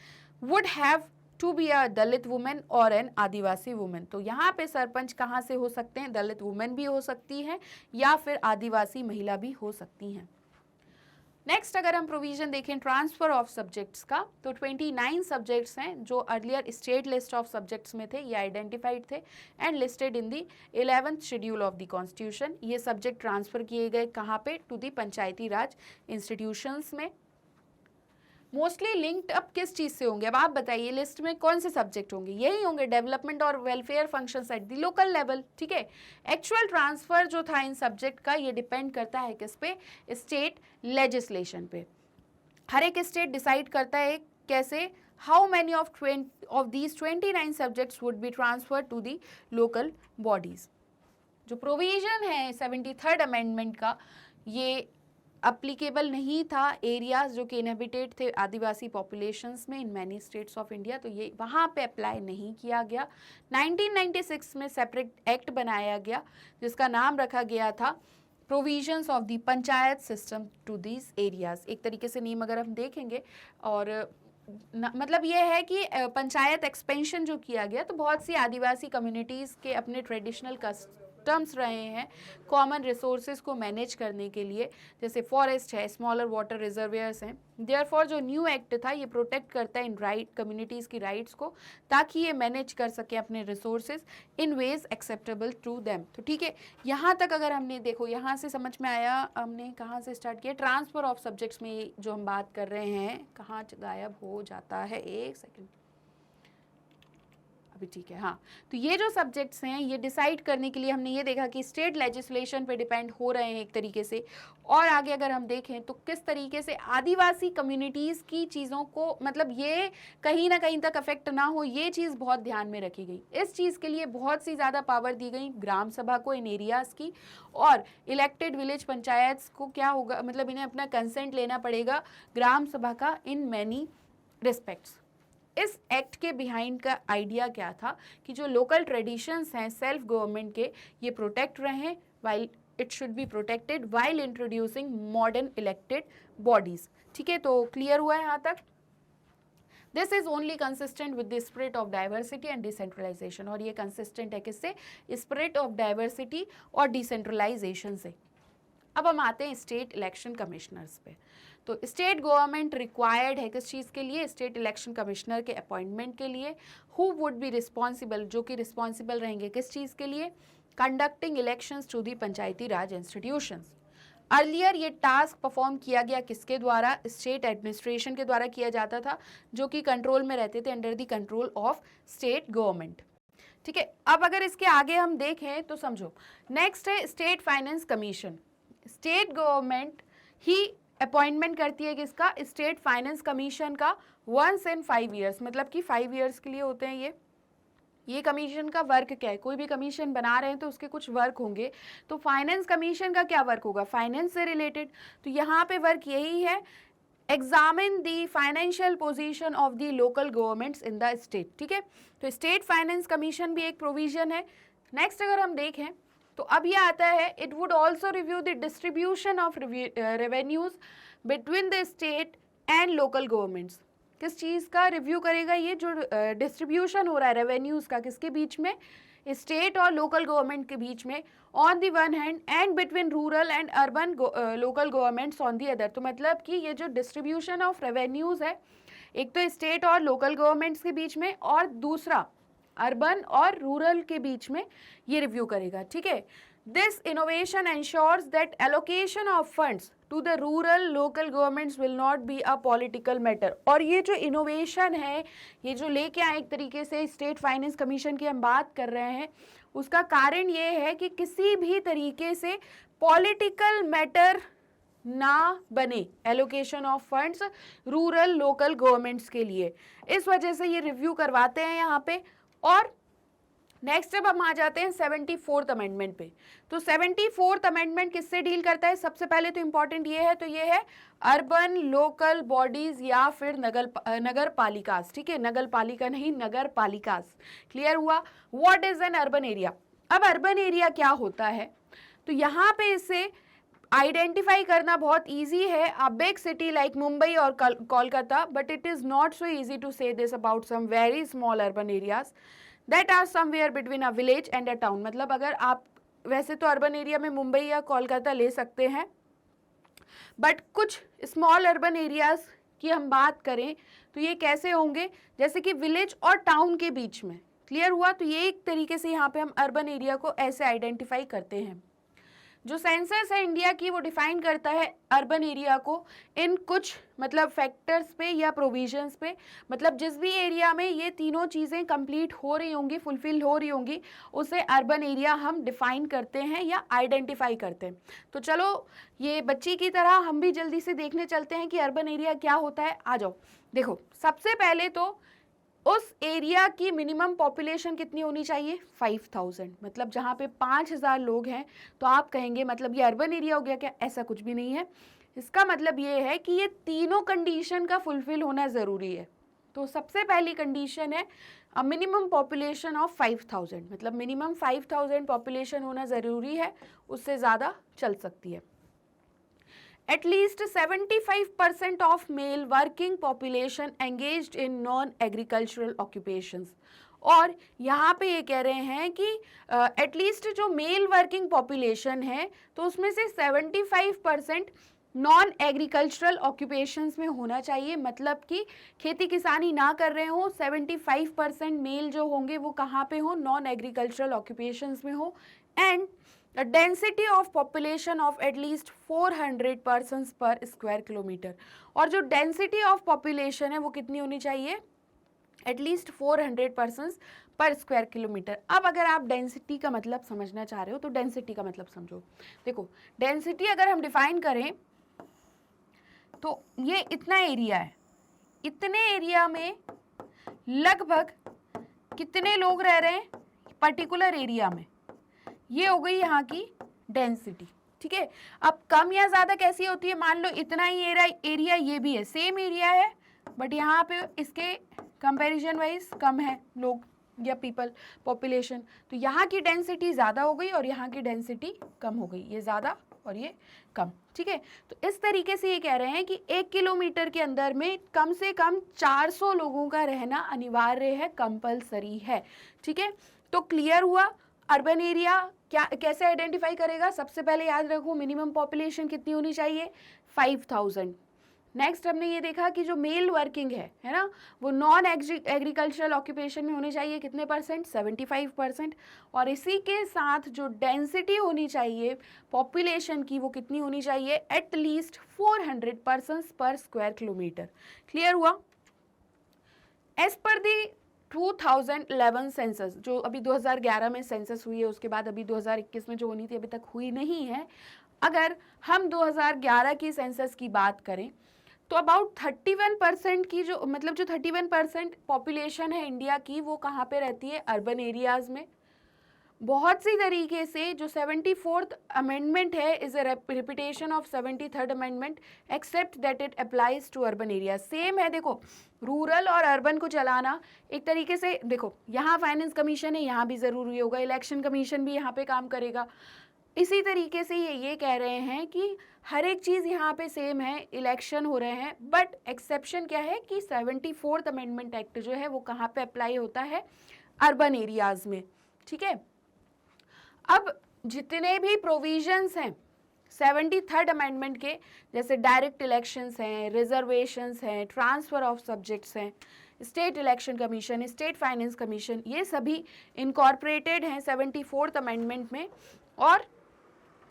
would have to be a Dalit women और एन आदिवासी वुमेन। तो यहाँ पे सरपंच कहाँ से हो सकते हैं? दलित वुमेन भी हो सकती हैं या फिर आदिवासी महिला भी हो सकती हैं। नेक्स्ट अगर हम प्रोविजन देखें ट्रांसफर ऑफ सब्जेक्ट्स का, तो 29 सब्जेक्ट्स हैं जो earlier state list of subjects में थे, ये आइडेंटिफाइड थे and listed in the 11th schedule of the constitution. ये सब्जेक्ट ट्रांसफर किए गए कहाँ पे? To the Panchayati Raj institutions में। मोस्टली लिंक्ड अप किस चीज से होंगे? अब आप बताइए लिस्ट में कौन से सब्जेक्ट होंगे? यही होंगे, डेवलपमेंट और welfare functions at the local level, ठीक है। एक्चुअल ट्रांसफर जो था इन सब्जेक्ट का, ये डिपेंड करता है किस पे? स्टेट लेजिस्लेशन पे। हर एक स्टेट डिसाइड करता है कैसे, how many of these 29 subjects would be transfer to the local bodies. जो प्रोविजन है 73rd अमेंडमेंट का, ये अप्लीकेबल नहीं था एरियाज जो कि इनहेबिटेड थे आदिवासी पॉपुलेशंस में इन मैनी स्टेट्स ऑफ इंडिया, तो ये वहाँ पे अप्लाई नहीं किया गया। 1996 में सेपरेट एक्ट बनाया गया जिसका नाम रखा गया था provisions of the panchayat system to these areas. एक तरीके से नेम अगर हम देखेंगे, और मतलब ये है कि पंचायत एक्सपेंशन जो किया गया, तो बहुत सी आदिवासी कम्युनिटीज़ के अपने ट्रेडिशनल टर्म्स रहे हैं कॉमन रिसोर्सेज को मैनेज करने के लिए, जैसे फॉरेस्ट है, स्मॉलर वाटर रिजर्वियर्स हैं। देयरफॉर जो न्यू एक्ट था ये प्रोटेक्ट करता है इन राइट कम्युनिटीज़ की राइट्स को, ताकि ये मैनेज कर सके अपने resources in ways acceptable to them. तो ठीक है, यहाँ तक अगर हमने देखो, यहाँ से समझ में आया हमने कहाँ से स्टार्ट किया? ट्रांसफर ऑफ सब्जेक्ट्स में जो हम बात कर रहे हैं, कहाँ गायब हो जाता है? एक सेकेंड, अभी ठीक है। हाँ, तो ये जो सब्जेक्ट्स हैं ये डिसाइड करने के लिए हमने ये देखा कि स्टेट लेजिस्लेशन पे डिपेंड हो रहे हैं एक तरीके से, और आगे अगर हम देखें तो किस तरीके से आदिवासी कम्युनिटीज़ की चीज़ों को, मतलब ये कहीं ना कहीं तक अफेक्ट ना हो, ये चीज़ बहुत ध्यान में रखी गई। इस चीज़ के लिए बहुत सी ज़्यादा पावर दी गई ग्राम सभा को इन एरियाज़ की, और इलेक्टेड विलेज पंचायत को क्या होगा, मतलब इन्हें अपना कंसेंट लेना पड़ेगा ग्राम सभा का इन मैनी रिस्पेक्ट्स। इस एक्ट के बिहाइंड का आइडिया क्या था कि जो लोकल ट्रेडिशंस हैं सेल्फ गवर्नमेंट के, ये प्रोटेक्ट रहें, while it should be protected while introducing modern elected bodies. ठीक है, तो क्लियर हुआ है यहाँ तक? This is only consistent with the spirit of diversity and decentralization, और ये कंसिस्टेंट है किससे? स्पिरिट ऑफ डाइवर्सिटी और डिसेंट्रलाइजेशन से। अब हम आते हैं स्टेट इलेक्शन कमिश्नर्स पे। तो स्टेट गवर्नमेंट रिक्वायर्ड है किस चीज़ के लिए? स्टेट इलेक्शन कमिश्नर के अपॉइंटमेंट के लिए। हु वुड बी रिस्पॉन्सिबल, जो कि रिस्पॉन्सिबल रहेंगे किस चीज़ के लिए? Conducting elections to the Panchayati Raj institutions. Earlier ये टास्क परफॉर्म किया गया किसके द्वारा? स्टेट एडमिनिस्ट्रेशन के द्वारा किया जाता था, जो कि कंट्रोल में रहते थे, under the control of state government. ठीक है, अब अगर इसके आगे हम देखें तो समझो, नेक्स्ट है state finance commission. State government ही अपॉइंटमेंट करती है किसका? स्टेट फाइनेंस कमीशन का, वंस इन 5 ईयर्स, मतलब कि 5 ईयर्स के लिए होते हैं ये कमीशन का वर्क क्या है? कोई भी कमीशन बना रहे हैं तो उसके कुछ वर्क होंगे, तो फाइनेंस कमीशन का क्या वर्क होगा? फाइनेंस से रिलेटेड। तो यहाँ पे वर्क यही है, examine the financial position of the local governments in the state. ठीक है, तो स्टेट फाइनेंस कमीशन भी एक प्रोविजन है। नेक्स्ट अगर हम देखें तो अब ये आता है, it would also review the distribution of revenues between the state and local governments. किस चीज़ का रिव्यू करेगा? ये जो डिस्ट्रीब्यूशन हो रहा है रेवेन्यूज़ का, किसके बीच में? स्टेट और लोकल गवर्नमेंट के बीच में, on the one hand, and between rural and urban local governments on the other. तो मतलब कि ये जो डिस्ट्रीब्यूशन ऑफ रेवेन्यूज़ है, एक तो स्टेट और लोकल गवर्नमेंट्स के बीच में, और दूसरा अर्बन और रूरल के बीच में ये रिव्यू करेगा। ठीक है, This innovation ensures that allocation of funds to the rural local governments will not be a political matter. और ये जो innovation है, ये जो लेके आए एक तरीके से स्टेट फाइनेंस कमीशन की हम बात कर रहे हैं, उसका कारण ये है कि किसी भी तरीके से पॉलिटिकल मैटर ना बने allocation of funds rural local governments के लिए। इस वजह से ये रिव्यू करवाते हैं यहाँ पे। और नेक्स्ट जब हम आ जाते हैं 74th अमेंडमेंट पे, तो 74th अमेंडमेंट किससे डील करता है? सबसे पहले तो इंपॉर्टेंट ये है, तो ये है अर्बन लोकल बॉडीज या फिर नगर पालिकास। ठीक है, नगर पालिका नहीं, नगर पालिकास। क्लियर हुआ? What is an urban area? अब अर्बन एरिया क्या होता है, तो यहाँ पे इसे आइडेंटिफाई करना बहुत इजी है। A big city like Mumbai और Kolkata, but it is not so easy to say this about some very small urban areas that are somewhere between a village and a town. मतलब अगर आप वैसे तो अर्बन एरिया में मुंबई या कोलकाता ले सकते हैं, बट कुछ स्मॉल अर्बन एरियाज की हम बात करें तो ये कैसे होंगे, जैसे कि विलेज और टाउन के बीच में। क्लियर हुआ? तो ये एक तरीके से यहाँ पे हम अर्बन एरिया को ऐसे आइडेंटिफाई करते हैं। जो सेंसस है इंडिया की, वो डिफाइन करता है अर्बन एरिया को इन कुछ मतलब फैक्टर्स पे या प्रोविजंस पे। मतलब जिस भी एरिया में ये तीनों चीज़ें कंप्लीट हो रही होंगी, फुलफिल हो रही होंगी, उसे अर्बन एरिया हम डिफाइन करते हैं या आइडेंटिफाई करते हैं। तो चलो ये बच्ची की तरह हम भी जल्दी से देखने चलते हैं कि अर्बन एरिया क्या होता है। आ जाओ। देखो, सबसे पहले तो उस एरिया की मिनिमम पॉपुलेशन कितनी होनी चाहिए? 5000। मतलब जहाँ पे 5000 लोग हैं तो आप कहेंगे मतलब ये अर्बन एरिया हो गया क्या? ऐसा कुछ भी नहीं है। इसका मतलब ये है कि ये तीनों कंडीशन का फुलफिल होना ज़रूरी है। तो सबसे पहली कंडीशन है मिनिमम पॉपुलेशन ऑफ 5000। मतलब मिनिमम 5000 पॉपुलेशन होना ज़रूरी है, उससे ज़्यादा चल सकती है। At least 75% of male working population engaged in non-agricultural occupations। और यहाँ पे ये कह रहे हैं कि एटलीस्ट जो मेल वर्किंग पॉपुलेशन है तो उसमें से 75% नॉन एग्रीकल्चरल ऑक्यूपेशंस में होना चाहिए। मतलब कि खेती किसानी ना कर रहे हो, 75% मेल जो होंगे वो कहाँ पे हो? नॉन एग्रीकल्चरल ऑक्यूपेशंस में हो। And a density of population of at least 400 persons per square kilometer। और जो density of population है वो कितनी होनी चाहिए? at least 400 persons per square kilometer। अब अगर आप density का मतलब समझना चाह रहे हो तो density का मतलब समझो। देखो, density अगर हम define करें तो ये इतना एरिया है, इतने एरिया में लगभग कितने लोग रह रहे हैं पर्टिकुलर एरिया में, ये हो गई यहाँ की डेंसिटी। ठीक है, अब कम या ज़्यादा कैसी होती है? मान लो इतना ही एरिया ये भी है, सेम एरिया है, बट यहाँ पे इसके कंपैरिजन वाइज कम है लोग या पीपल पॉपुलेशन, तो यहाँ की डेंसिटी ज़्यादा हो गई और यहाँ की डेंसिटी कम हो गई। ये ज़्यादा और ये कम। ठीक है, तो इस तरीके से ये कह रहे हैं कि 1 किलोमीटर के अंदर में कम से कम 400 लोगों का रहना अनिवार्य है, कंपलसरी है। ठीक है, तो क्लियर हुआ? अर्बन एरिया क्या कैसे आइडेंटिफाई करेगा? सबसे पहले याद रखो मिनिमम पॉपुलेशन कितनी होनी चाहिए? 5000। नेक्स्ट हमने ये देखा कि जो मेल वर्किंग है ना, वो नॉन एग्रीकल्चरल ऑक्यूपेशन में होने चाहिए कितने परसेंट? 75%। और इसी के साथ जो डेंसिटी होनी चाहिए पॉपुलेशन की वो कितनी होनी चाहिए? एटलीस्ट 400 पर्सन्स पर स्क्वायर किलोमीटर। क्लियर हुआ? एज पर दी 2011 सेंसस, जो अभी 2011 में सेंसस हुई है, उसके बाद अभी 2021 में जो होनी थी अभी तक हुई नहीं है। अगर हम 2011 की सेंसस की बात करें तो अबाउट 31% की जो मतलब जो 31% पॉपुलेशन है इंडिया की वो कहाँ पे रहती है? अर्बन एरियाज़ में। बहुत सी तरीके से जो 74th अमेंडमेंट है is a repetition of 73rd amendment except that it applies to urban area. Same है। देखो, रूरल और अर्बन को चलाना एक तरीके से, देखो यहाँ फाइनेंस कमीशन है, यहाँ भी ज़रूरी होगा, इलेक्शन कमीशन भी यहाँ पे काम करेगा। इसी तरीके से ये कह रहे हैं कि हर एक चीज़ यहाँ पे सेम है, इलेक्शन हो रहे हैं, बट एक्सेप्शन क्या है कि 74th अमेंडमेंट एक्ट जो है वो कहाँ पे अप्लाई होता है? अर्बन एरियाज़ में। ठीक है, अब जितने भी प्रोविजंस हैं 73rd अमेंडमेंट के, जैसे डायरेक्ट इलेक्शंस हैं, रिजर्वेशंस हैं, ट्रांसफ़र ऑफ सब्जेक्ट्स हैं, state election commission, state finance commission, ये सभी इनकॉर्पोरेटेड हैं 74th अमेंडमेंट में। और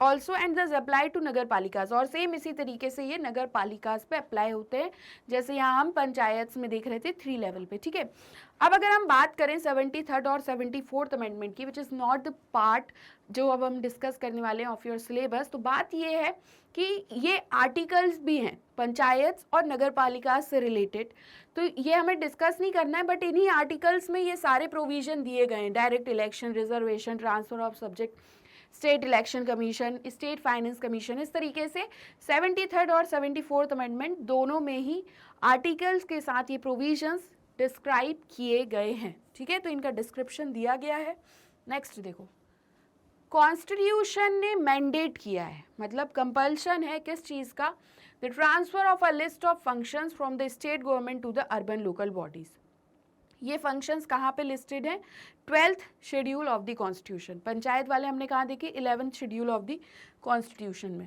ऑल्सो एंड दस अप्लाई टू नगर पालिकाज, और सेम इसी तरीके से ये नगर पालिकाज पे अप्लाई होते हैं, जैसे यहाँ हम पंचायत में देख रहे थे 3 लेवल पे, ठीक है। अब अगर हम बात करें 73rd और 74th अमेंडमेंट की, which is not the part जो अब हम डिस्कस करने वाले हैं ऑफ योर सिलेबस, तो बात ये है कि ये आर्टिकल्स भी हैं पंचायत और नगर पालिका से रिलेटेड, तो ये हमें डिस्कस नहीं करना है, बट इन्हीं आर्टिकल्स में ये सारे प्रोविजन दिए गए हैं, direct election, reservation, transfer of subject, state election commission, state finance commission, इस तरीके से 73rd और 74th अमेंडमेंट दोनों में ही आर्टिकल्स के साथ ये प्रोविजंस डिस्क्राइब किए गए हैं, ठीक है, तो इनका डिस्क्रिप्शन दिया गया है। नेक्स्ट देखो, कॉन्स्टिट्यूशन ने मैंडेट किया है, मतलब कंपल्शन है किस चीज़ का, the transfer of a list of functions from the state government to the urban local bodies. ये फंक्शंस कहाँ पे लिस्टेड हैं, 12th schedule of the constitution. Panchayat वाले हमने कहाँ देखे, 11th schedule of the constitution में।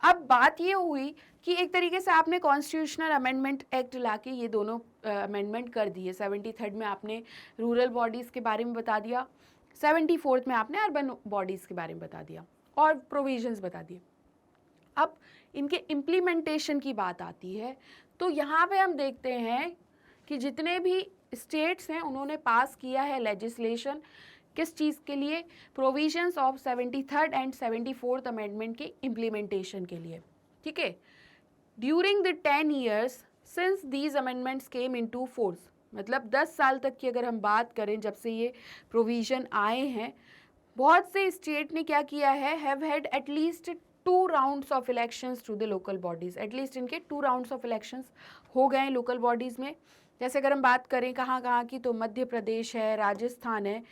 अब बात ये हुई कि एक तरीके से आपने कॉन्स्टिट्यूशनल अमेंडमेंट एक्ट लाके ये दोनों अमेंडमेंट कर दिए। 73rd में आपने रूरल बॉडीज़ के बारे में बता दिया, 74th में आपने अर्बन बॉडीज़ के बारे में बता दिया और प्रोविजंस बता दिए। अब इनके इम्प्लीमेंटेशन की बात आती है, तो यहाँ पे हम देखते हैं कि जितने भी स्टेट्स हैं उन्होंने पास किया है लेजिस्लेशन किस चीज़ के लिए, provisions of 73rd and 74th amendment के इम्प्लीमेंटेशन के लिए, ठीक है। During the 10 years since these amendments came into force, मतलब 10 साल तक की अगर हम बात करें जब से ये प्रोविज़न आए हैं, बहुत से स्टेट ने क्या किया है, have had at least 2 rounds of elections to the local bodies, at least इनके 2 राउंड्स ऑफ इलेक्शंस हो गए हैं लोकल बॉडीज़ में। जैसे अगर हम बात करें कहाँ कहाँ की, तो मध्य प्रदेश है, राजस्थान है,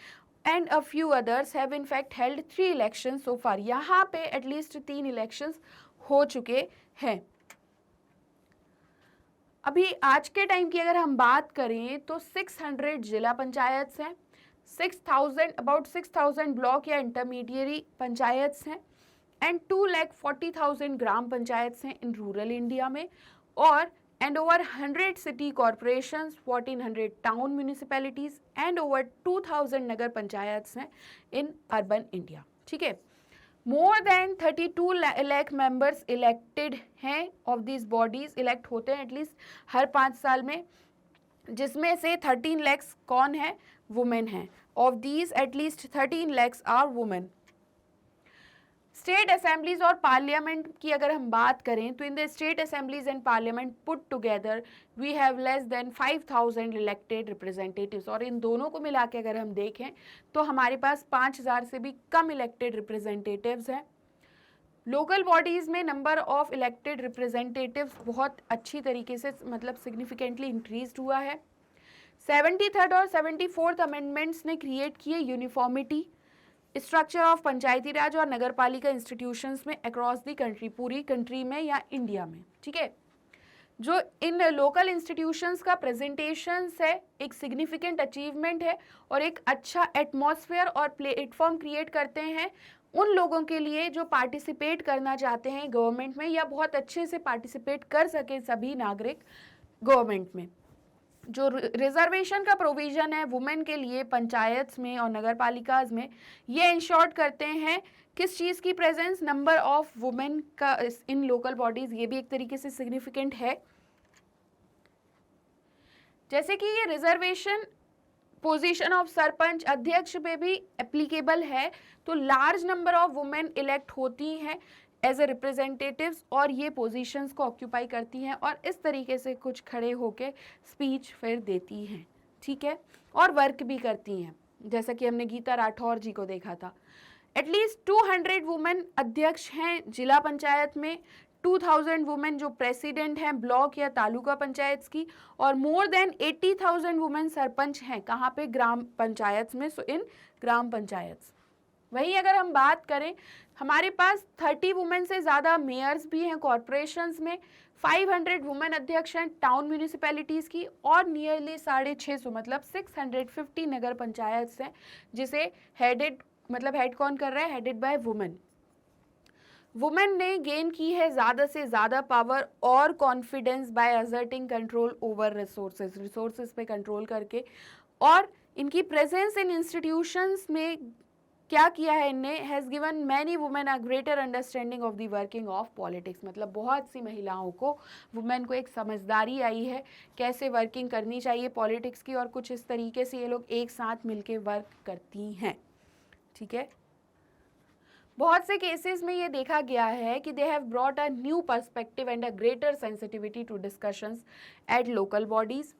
and a few others have in fact held 3 elections so far. यहाँ पे एटलीस्ट 3 इलेक्शंस हो चुके हैं। अभी आज के टाइम की अगर हम बात करें तो 600 जिला पंचायत हैं, 6,000 ब्लॉक या इंटरमीडिएरी पंचायत हैं, एंड 2,40,000 ग्राम पंचायत हैं इन रूरल इंडिया में, और and over 100 city corporations, 1400 town municipalities and over 2,000 नगर पंचायत हैं इन अर्बन इंडिया, ठीक है। More than 32 lakh members elected हैं ऑफ दिस बॉडीज, इलेक्ट होते हैं एटलीस्ट हर 5 साल में, जिसमें से 13 लाख कौन है, वुमेन हैं। Of these at least 13 lakh are women. State assemblies और पार्लियामेंट की अगर हम बात करें तो in the state assemblies and parliament put together we have less than 5,000 elected representatives, और इन दोनों को मिला के अगर हम देखें तो हमारे पास 5,000 से भी कम इलेक्टेड रिप्रेजेंटेटिव्स हैं। लोकल बॉडीज़ में नंबर ऑफ इलेक्टेड रिप्रेजेंटेटिव्स बहुत अच्छी तरीके से मतलब सिग्निफिकेंटली इंक्रीज हुआ है। 73rd और 74th अमेंडमेंट्स ने क्रिएट किए यूनिफॉर्मिटी स्ट्रक्चर ऑफ पंचायती राज और नगर पालिका इंस्टीट्यूशंस में अक्रॉस दी कंट्री, पूरी कंट्री में या इंडिया में, ठीक है। जो इन लोकल इंस्टीट्यूशंस का प्रेजेंटेशन है एक सिग्निफिकेंट अचीवमेंट है और एक अच्छा एटमॉस्फेयर और प्लेटफॉर्म क्रिएट करते हैं उन लोगों के लिए जो पार्टिसिपेट करना चाहते हैं गवर्नमेंट में, या बहुत अच्छे से पार्टिसिपेट कर सके सभी नागरिक गवर्नमेंट में। जो रिजर्वेशन का प्रोविज़न है वुमेन के लिए पंचायत में और नगर पालिकाज में, ये इंश्योर करते हैं किस चीज़ की प्रेजेंस, नंबर ऑफ वुमेन का इन लोकल बॉडीज़, ये भी एक तरीके से सिग्निफिकेंट है। जैसे कि ये रिजर्वेशन पोजीशन ऑफ सरपंच अध्यक्ष पे भी एप्लीकेबल है, तो large number of women elect होती हैं एज ए रिप्रेजेंटेटिव्स और ये पोजीशंस को ऑक्यूपाई करती हैं और इस तरीके से कुछ खड़े होके स्पीच फिर देती हैं, ठीक है, और वर्क भी करती हैं, जैसा कि हमने गीता राठौर जी को देखा था। एटलीस्ट 200 वुमेन अध्यक्ष हैं जिला पंचायत में, 2,000 वुमेन जो प्रेसिडेंट हैं ब्लॉक या तालुका पंचायत की, और मोर देन 80,000 वुमेन सरपंच हैं कहाँ पे, ग्राम पंचायत में, सो इन ग्राम पंचायत। वहीं अगर हम बात करें हमारे पास 30 वुमेन से ज़्यादा मेयर्स भी हैं कॉरपोरेशंस में, 500 वुमेन अध्यक्ष हैं टाउन म्यूनिसिपैलिटीज़ की, और नियरली 650 मतलब 650 नगर पंचायत हैं जिसे हेडेड, मतलब हेड कौन कर रहा है, हेडेड बाय वुमेन। वुमेन ने गेन की है ज़्यादा से ज़्यादा पावर और confidence by asserting control over resources पे कंट्रोल करके, और इनकी प्रेजेंस इन इंस्टीट्यूशंस में क्या किया है इनने, has given many women a greater understanding of the working of politics, मतलब बहुत सी महिलाओं को, वुमेन को एक समझदारी आई है कैसे वर्किंग करनी चाहिए पॉलिटिक्स की, और कुछ इस तरीके से ये लोग एक साथ मिलके वर्क करती हैं, ठीक है। बहुत से केसेस में ये देखा गया है कि they have brought a new perspective and a greater sensitivity to discussions at local bodies,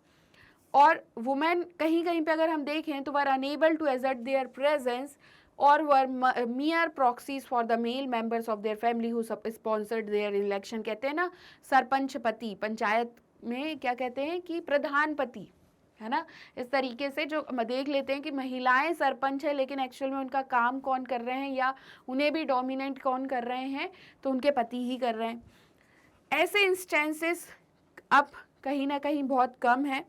और वुमेन कहीं कहीं पे अगर हम देखें तो were unable to assert their presence और were mere proxies for the male members of their family who sponsored their election. कहते हैं ना सरपंच पति, पंचायत में क्या कहते हैं कि प्रधान पति, है ना। इस तरीके से जो देख लेते हैं कि महिलाएं सरपंच है लेकिन एक्चुअल में उनका काम कौन कर रहे हैं या उन्हें भी डोमिनेट कौन कर रहे हैं, तो उनके पति ही कर रहे हैं। ऐसे इंस्टेंसेस अब कहीं ना कहीं बहुत कम है,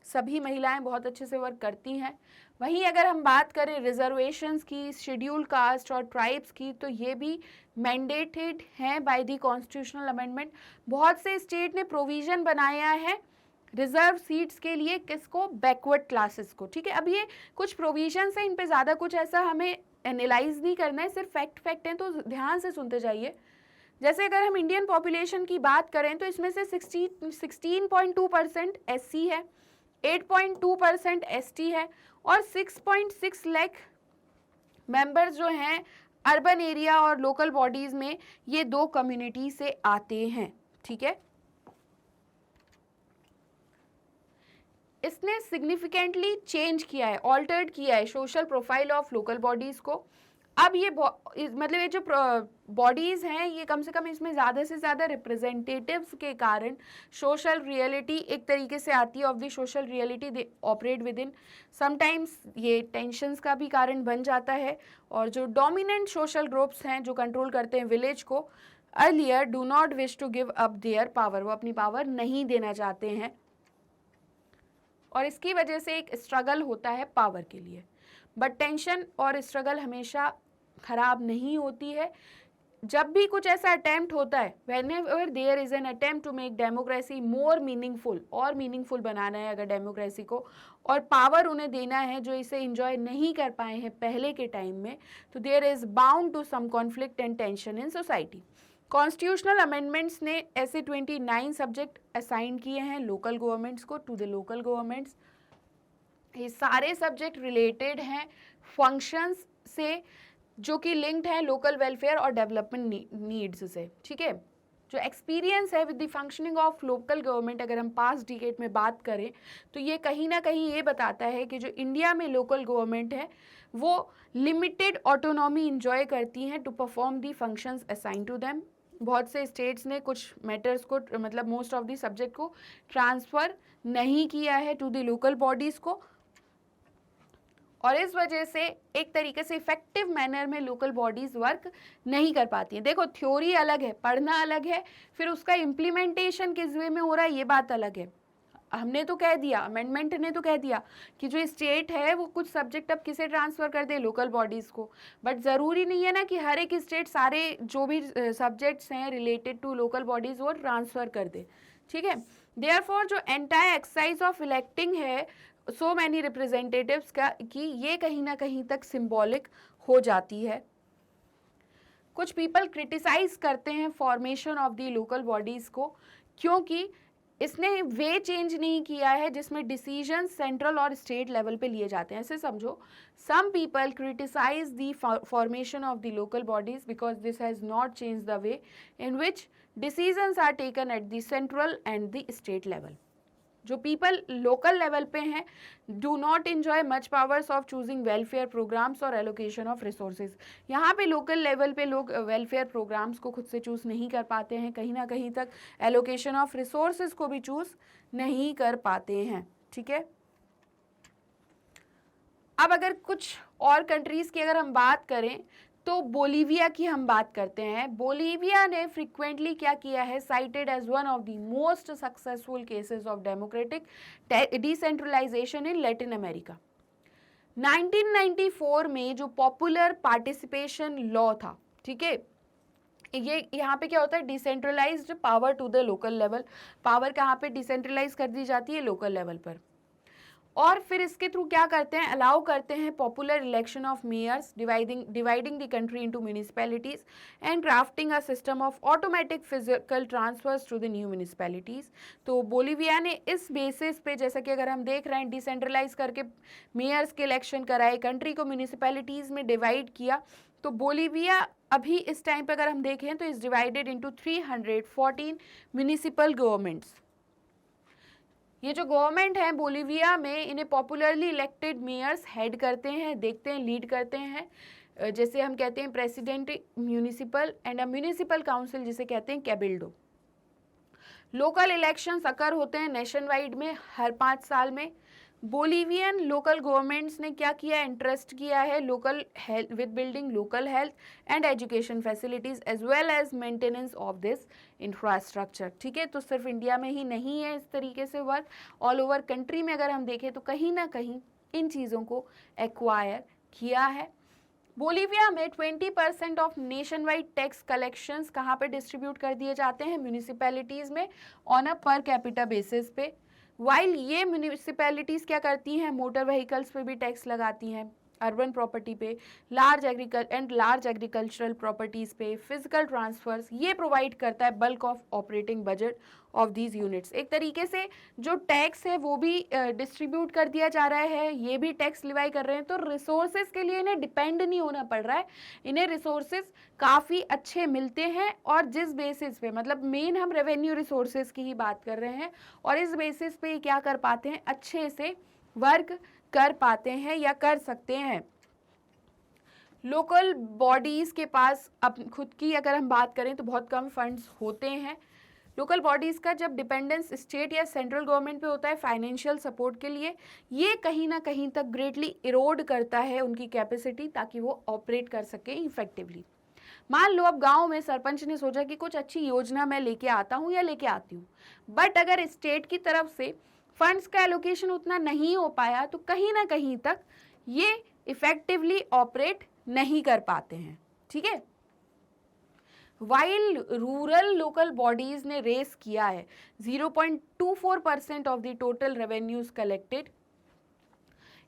सभी महिलाएं बहुत अच्छे से वर्क करती हैं। वहीं अगर हम बात करें रिजर्वेशंस की, शेड्यूल कास्ट और ट्राइब्स की, तो ये भी मैंडेटेड हैं बाय द कॉन्स्टिट्यूशनल अमेंडमेंट। बहुत से स्टेट ने प्रोविजन बनाया है रिजर्व सीट्स के लिए, किसको, बैकवर्ड क्लासेस को, ठीक है। अब ये कुछ प्रोविजंस है, इन पे ज़्यादा कुछ ऐसा हमें एनालाइज नहीं करना है, सिर्फ फैक्ट हैं, तो ध्यान से सुनते जाइए। जैसे अगर हम इंडियन पॉपुलेशन की बात करें तो इसमें से 16.2% SC है, 8.2% ST है, और 6.6 लाख मेंबर्स जो हैं अर्बन एरिया और लोकल बॉडीज में, ये दो कम्युनिटी से आते हैं, ठीक है। इसने सिग्निफिकेंटली चेंज किया है, ऑल्टर्ड किया है social profile of local bodies को। अब ये मतलब ये जो बॉडीज हैं ये कम से कम इसमें ज़्यादा से ज़्यादा रिप्रेजेंटेटिव्स के कारण सोशल रियलिटी एक तरीके से आती है, of the social reality they operate with in. Sometimes ये टेंशंस का भी कारण बन जाता है, और जो डोमिनेंट सोशल ग्रुप्स हैं जो कंट्रोल करते हैं विलेज को, earlier do not wish to give up their power, वो अपनी पावर नहीं देना चाहते हैं, और इसकी वजह से एक स्ट्रगल होता है पावर के लिए। बट टेंशन और स्ट्रगल हमेशा खराब नहीं होती है। जब भी कुछ ऐसा अटेम्प्ट होता है, whenever there is an attempt to make democracy more meaningful, और मीनिंगफुल बनाना है अगर डेमोक्रेसी को, और पावर उन्हें देना है जो इसे इंजॉय नहीं कर पाए हैं पहले के टाइम में, तो there is bound to some conflict and tension in society. Constitutional amendments ने ऐसे 29 सब्जेक्ट असाइन किए हैं लोकल गवर्नमेंट्स को, टू द लोकल गवर्नमेंट्स। ये सारे सब्जेक्ट रिलेटेड हैं फंक्शंस से जो कि लिंक्ड है लोकल वेलफेयर और डेवलपमेंट नीड्स से, ठीक है। जो एक्सपीरियंस है with the functioning of local government, अगर हम पास्ट डिकेड में बात करें तो ये कहीं ना कहीं ये बताता है कि जो इंडिया में लोकल गवर्नमेंट है वो लिमिटेड ऑटोनॉमी इंजॉय करती हैं to perform the functions assign to them. बहुत से स्टेट्स ने कुछ मैटर्स को, मतलब मोस्ट ऑफ दी सब्जेक्ट को ट्रांसफ़र नहीं किया है टू द लोकल बॉडीज़ को, और इस वजह से एक तरीके से इफेक्टिव मैनर में लोकल बॉडीज वर्क नहीं कर पाती हैं। देखो थ्योरी अलग है, पढ़ना अलग है, फिर उसका इम्प्लीमेंटेशन किस वे में हो रहा है ये बात अलग है। हमने तो कह दिया, अमेंडमेंट ने तो कह दिया कि जो स्टेट है वो कुछ सब्जेक्ट अब किसे ट्रांसफ़र कर दे, लोकल बॉडीज़ को, बट ज़रूरी नहीं है ना कि हर एक स्टेट सारे जो भी सब्जेक्ट्स हैं रिलेटेड टू लोकल बॉडीज़ वो ट्रांसफ़र कर दे, ठीक है। देयरफॉर जो एंटायर एक्सरसाइज ऑफ इलेक्टिंग है सो मैनी रिप्रेजेंटेटिव्स का, कि ये कहीं ना कहीं तक सिंबॉलिक हो जाती है। कुछ पीपल क्रिटिसाइज करते हैं formation of the local bodies को, क्योंकि इसने वे चेंज नहीं किया है जिसमें डिसीजन सेंट्रल और स्टेट लेवल पे लिए जाते हैं। ऐसे समझो, some people criticise the formation of the local bodies because this has not change the way in which decisions are taken at the central and the state level. जो people local level पे हैं do not enjoy much powers of choosing welfare programmes और allocation of resources. यहाँ पे local level पे लोग welfare programmes को खुद से चूज़ नहीं कर पाते हैं, कहीं ना कहीं तक एलोकेशन ऑफ रिसोर्सेज को भी चूज़ नहीं कर पाते हैं, ठीक है। अब अगर कुछ और कंट्रीज़ की अगर हम बात करें तो बोलीविया की हम बात करते हैं। बोलीविया ने फ्रीक्वेंटली क्या किया है, cited as one of the most successful cases of democratic decentralization in Latin America. 1994 में जो पॉपुलर पार्टिसिपेशन लॉ था, ठीक है, ये यहाँ पे क्या होता है, decentralized power to the local level, power कहाँ पे डिसेंट्रलाइज कर दी जाती है, लोकल लेवल पर। और फिर इसके थ्रू क्या करते हैं, अलाउ करते हैं popular election of mayors, dividing the country into municipalities and crafting a system of automatic physical transfers to the new municipalities. तो बोलीविया ने इस बेसिस पे, जैसा कि अगर हम देख रहे हैं, डिसेंट्रलाइज करके मेयर्स के इलेक्शन कराए, कंट्री को म्यूनिसिपैलिटीज में डिवाइड किया। तो बोलीविया अभी इस टाइम पे अगर हम देखें तो is divided into 314 municipal governments. ये जो गवर्नमेंट है बोलीविया में, इन्हें पॉपुलरली इलेक्टेड मेयर्स हेड करते हैं, देखते हैं, लीड करते हैं। जैसे हम कहते हैं president municipal and a municipal council, जिसे कहते हैं कैबिल्डो। लोकल इलेक्शंस अकर होते हैं नेशन वाइड में हर 5 साल में। बोलीवियन लोकल गवर्नमेंट्स ने क्या किया, इंटरेस्ट किया है local health with building local health and education facilities as well as maintenance of this infrastructure. ठीक है, तो सिर्फ इंडिया में ही नहीं है इस तरीके से वर्क, ऑल ओवर कंट्री में अगर हम देखें तो कहीं ना कहीं इन चीज़ों को एक्वायर किया है। बोलीविया में 20% of nation wide tax collections कहाँ पे डिस्ट्रीब्यूट कर दिए जाते हैं, म्यूनिसिपैलिटीज़ में on a per capita basis पे। वाइल ये म्यूनिसिपैलिटीज़ क्या करती हैं, मोटर व्हीकल्स पे भी टैक्स लगाती हैं, अर्बन प्रॉपर्टी पे, लार्ज एग्रीकल्चरल प्रॉपर्टीज़ पे, फिजिकल ट्रांसफर्स, ये प्रोवाइड करता है bulk of operating budget of these units. एक तरीके से जो टैक्स है वो भी डिस्ट्रीब्यूट कर दिया जा रहा है, ये भी टैक्स लिवाई कर रहे हैं। तो रिसोर्सेज के लिए इन्हें डिपेंड नहीं होना पड़ रहा है, इन्हें रिसोर्सेज काफ़ी अच्छे मिलते हैं। और जिस बेसिस पे, मतलब मेन हम रेवेन्यू रिसोर्सेज की ही बात कर रहे हैं, और इस बेसिस पे क्या कर पाते हैं, अच्छे से वर्क कर पाते हैं या कर सकते हैं। लोकल बॉडीज़ के पास अब खुद की अगर हम बात करें तो बहुत कम फंड्स होते हैं। लोकल बॉडीज़ का जब डिपेंडेंस स्टेट या सेंट्रल गवर्नमेंट पे होता है फाइनेंशियल सपोर्ट के लिए, ये कहीं ना कहीं तक ग्रेटली इरोड करता है उनकी कैपेसिटी, ताकि वो ऑपरेट कर सके इफेक्टिवली। मान लो अब गांव में सरपंच ने सोचा कि कुछ अच्छी योजना मैं लेके आता हूँ या लेके आती हूँ, बट अगर स्टेट की तरफ से फंड्स का एलोकेशन उतना नहीं हो पाया तो कहीं ना कहीं तक ये इफेक्टिवली ऑपरेट नहीं कर पाते हैं। ठीक है, वाइल रूरल लोकल बॉडीज ने रेस किया है 0.24% of the total revenues collected.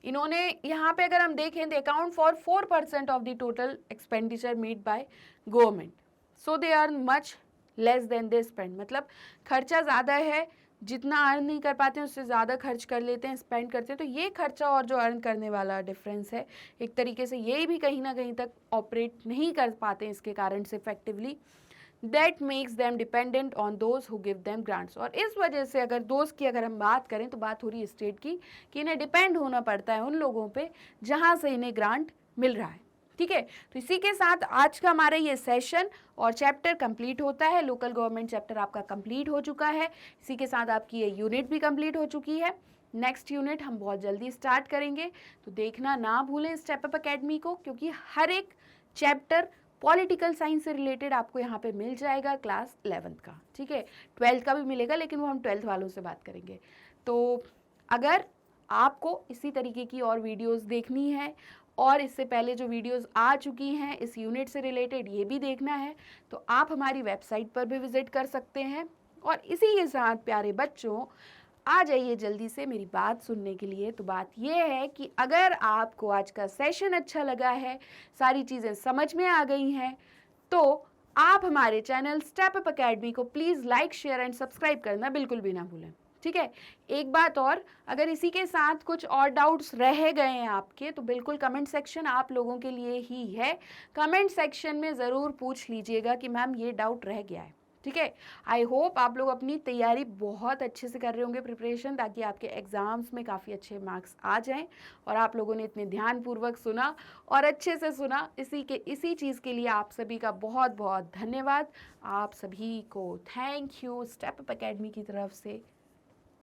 इन्होंने यहाँ पे अगर हम देखें they account for 4% of the total expenditure made by government, so they earn much less than they spend. मतलब खर्चा ज़्यादा है, जितना अर्न नहीं कर पाते हैं उससे ज़्यादा खर्च कर लेते हैं, स्पेंड करते हैं। तो ये खर्चा और जो अर्न करने वाला डिफरेंस है, एक तरीके से ये भी कहीं ना कहीं तक ऑपरेट नहीं कर पाते हैं इसके कारण से effectively. That makes them dependent on those who give them grants. और इस वजह से अगर दोस्त की अगर हम बात करें तो बात हो रही है स्टेट की, कि इन्हें डिपेंड होना पड़ता है उन लोगों पे जहाँ से इन्हें ग्रांट मिल रहा है। ठीक है, तो इसी के साथ आज का हमारा ये सेशन और चैप्टर कंप्लीट होता है। लोकल गवर्नमेंट चैप्टर आपका कंप्लीट हो चुका है, इसी के साथ आपकी ये यूनिट भी कंप्लीट हो चुकी है। नेक्स्ट यूनिट हम बहुत जल्दी स्टार्ट करेंगे, तो देखना ना भूलें स्टेप अप एकेडमी को, क्योंकि हर एक चैप्टर पॉलिटिकल साइंस से रिलेटेड आपको यहाँ पे मिल जाएगा क्लास 11th का। ठीक है, 12th का भी मिलेगा, लेकिन वो हम 12th वालों से बात करेंगे। तो अगर आपको इसी तरीके की और वीडियोस देखनी है और इससे पहले जो वीडियोस आ चुकी हैं इस यूनिट से रिलेटेड ये भी देखना है, तो आप हमारी वेबसाइट पर भी विजिट कर सकते हैं। और इसी के साथ प्यारे बच्चों, आ जाइए जल्दी से मेरी बात सुनने के लिए। तो बात ये है कि अगर आपको आज का सेशन अच्छा लगा है, सारी चीज़ें समझ में आ गई हैं, तो आप हमारे चैनल स्टेप अप एकेडमी को please like, share and subscribe करना बिल्कुल भी ना भूलें। ठीक है, एक बात और, अगर इसी के साथ कुछ और डाउट्स रह गए हैं आपके, तो बिल्कुल कमेंट सेक्शन आप लोगों के लिए ही है। कमेंट सेक्शन में ज़रूर पूछ लीजिएगा कि मैम ये डाउट रह गया है। ठीक है, आई होप आप लोग अपनी तैयारी बहुत अच्छे से कर रहे होंगे, प्रिपरेशन, ताकि आपके एग्ज़ाम्स में काफ़ी अच्छे मार्क्स आ जाएं। और आप लोगों ने इतने ध्यानपूर्वक सुना और अच्छे से सुना, इसी चीज़ के लिए आप सभी का बहुत बहुत धन्यवाद। आप सभी को thank you step up academy की तरफ से।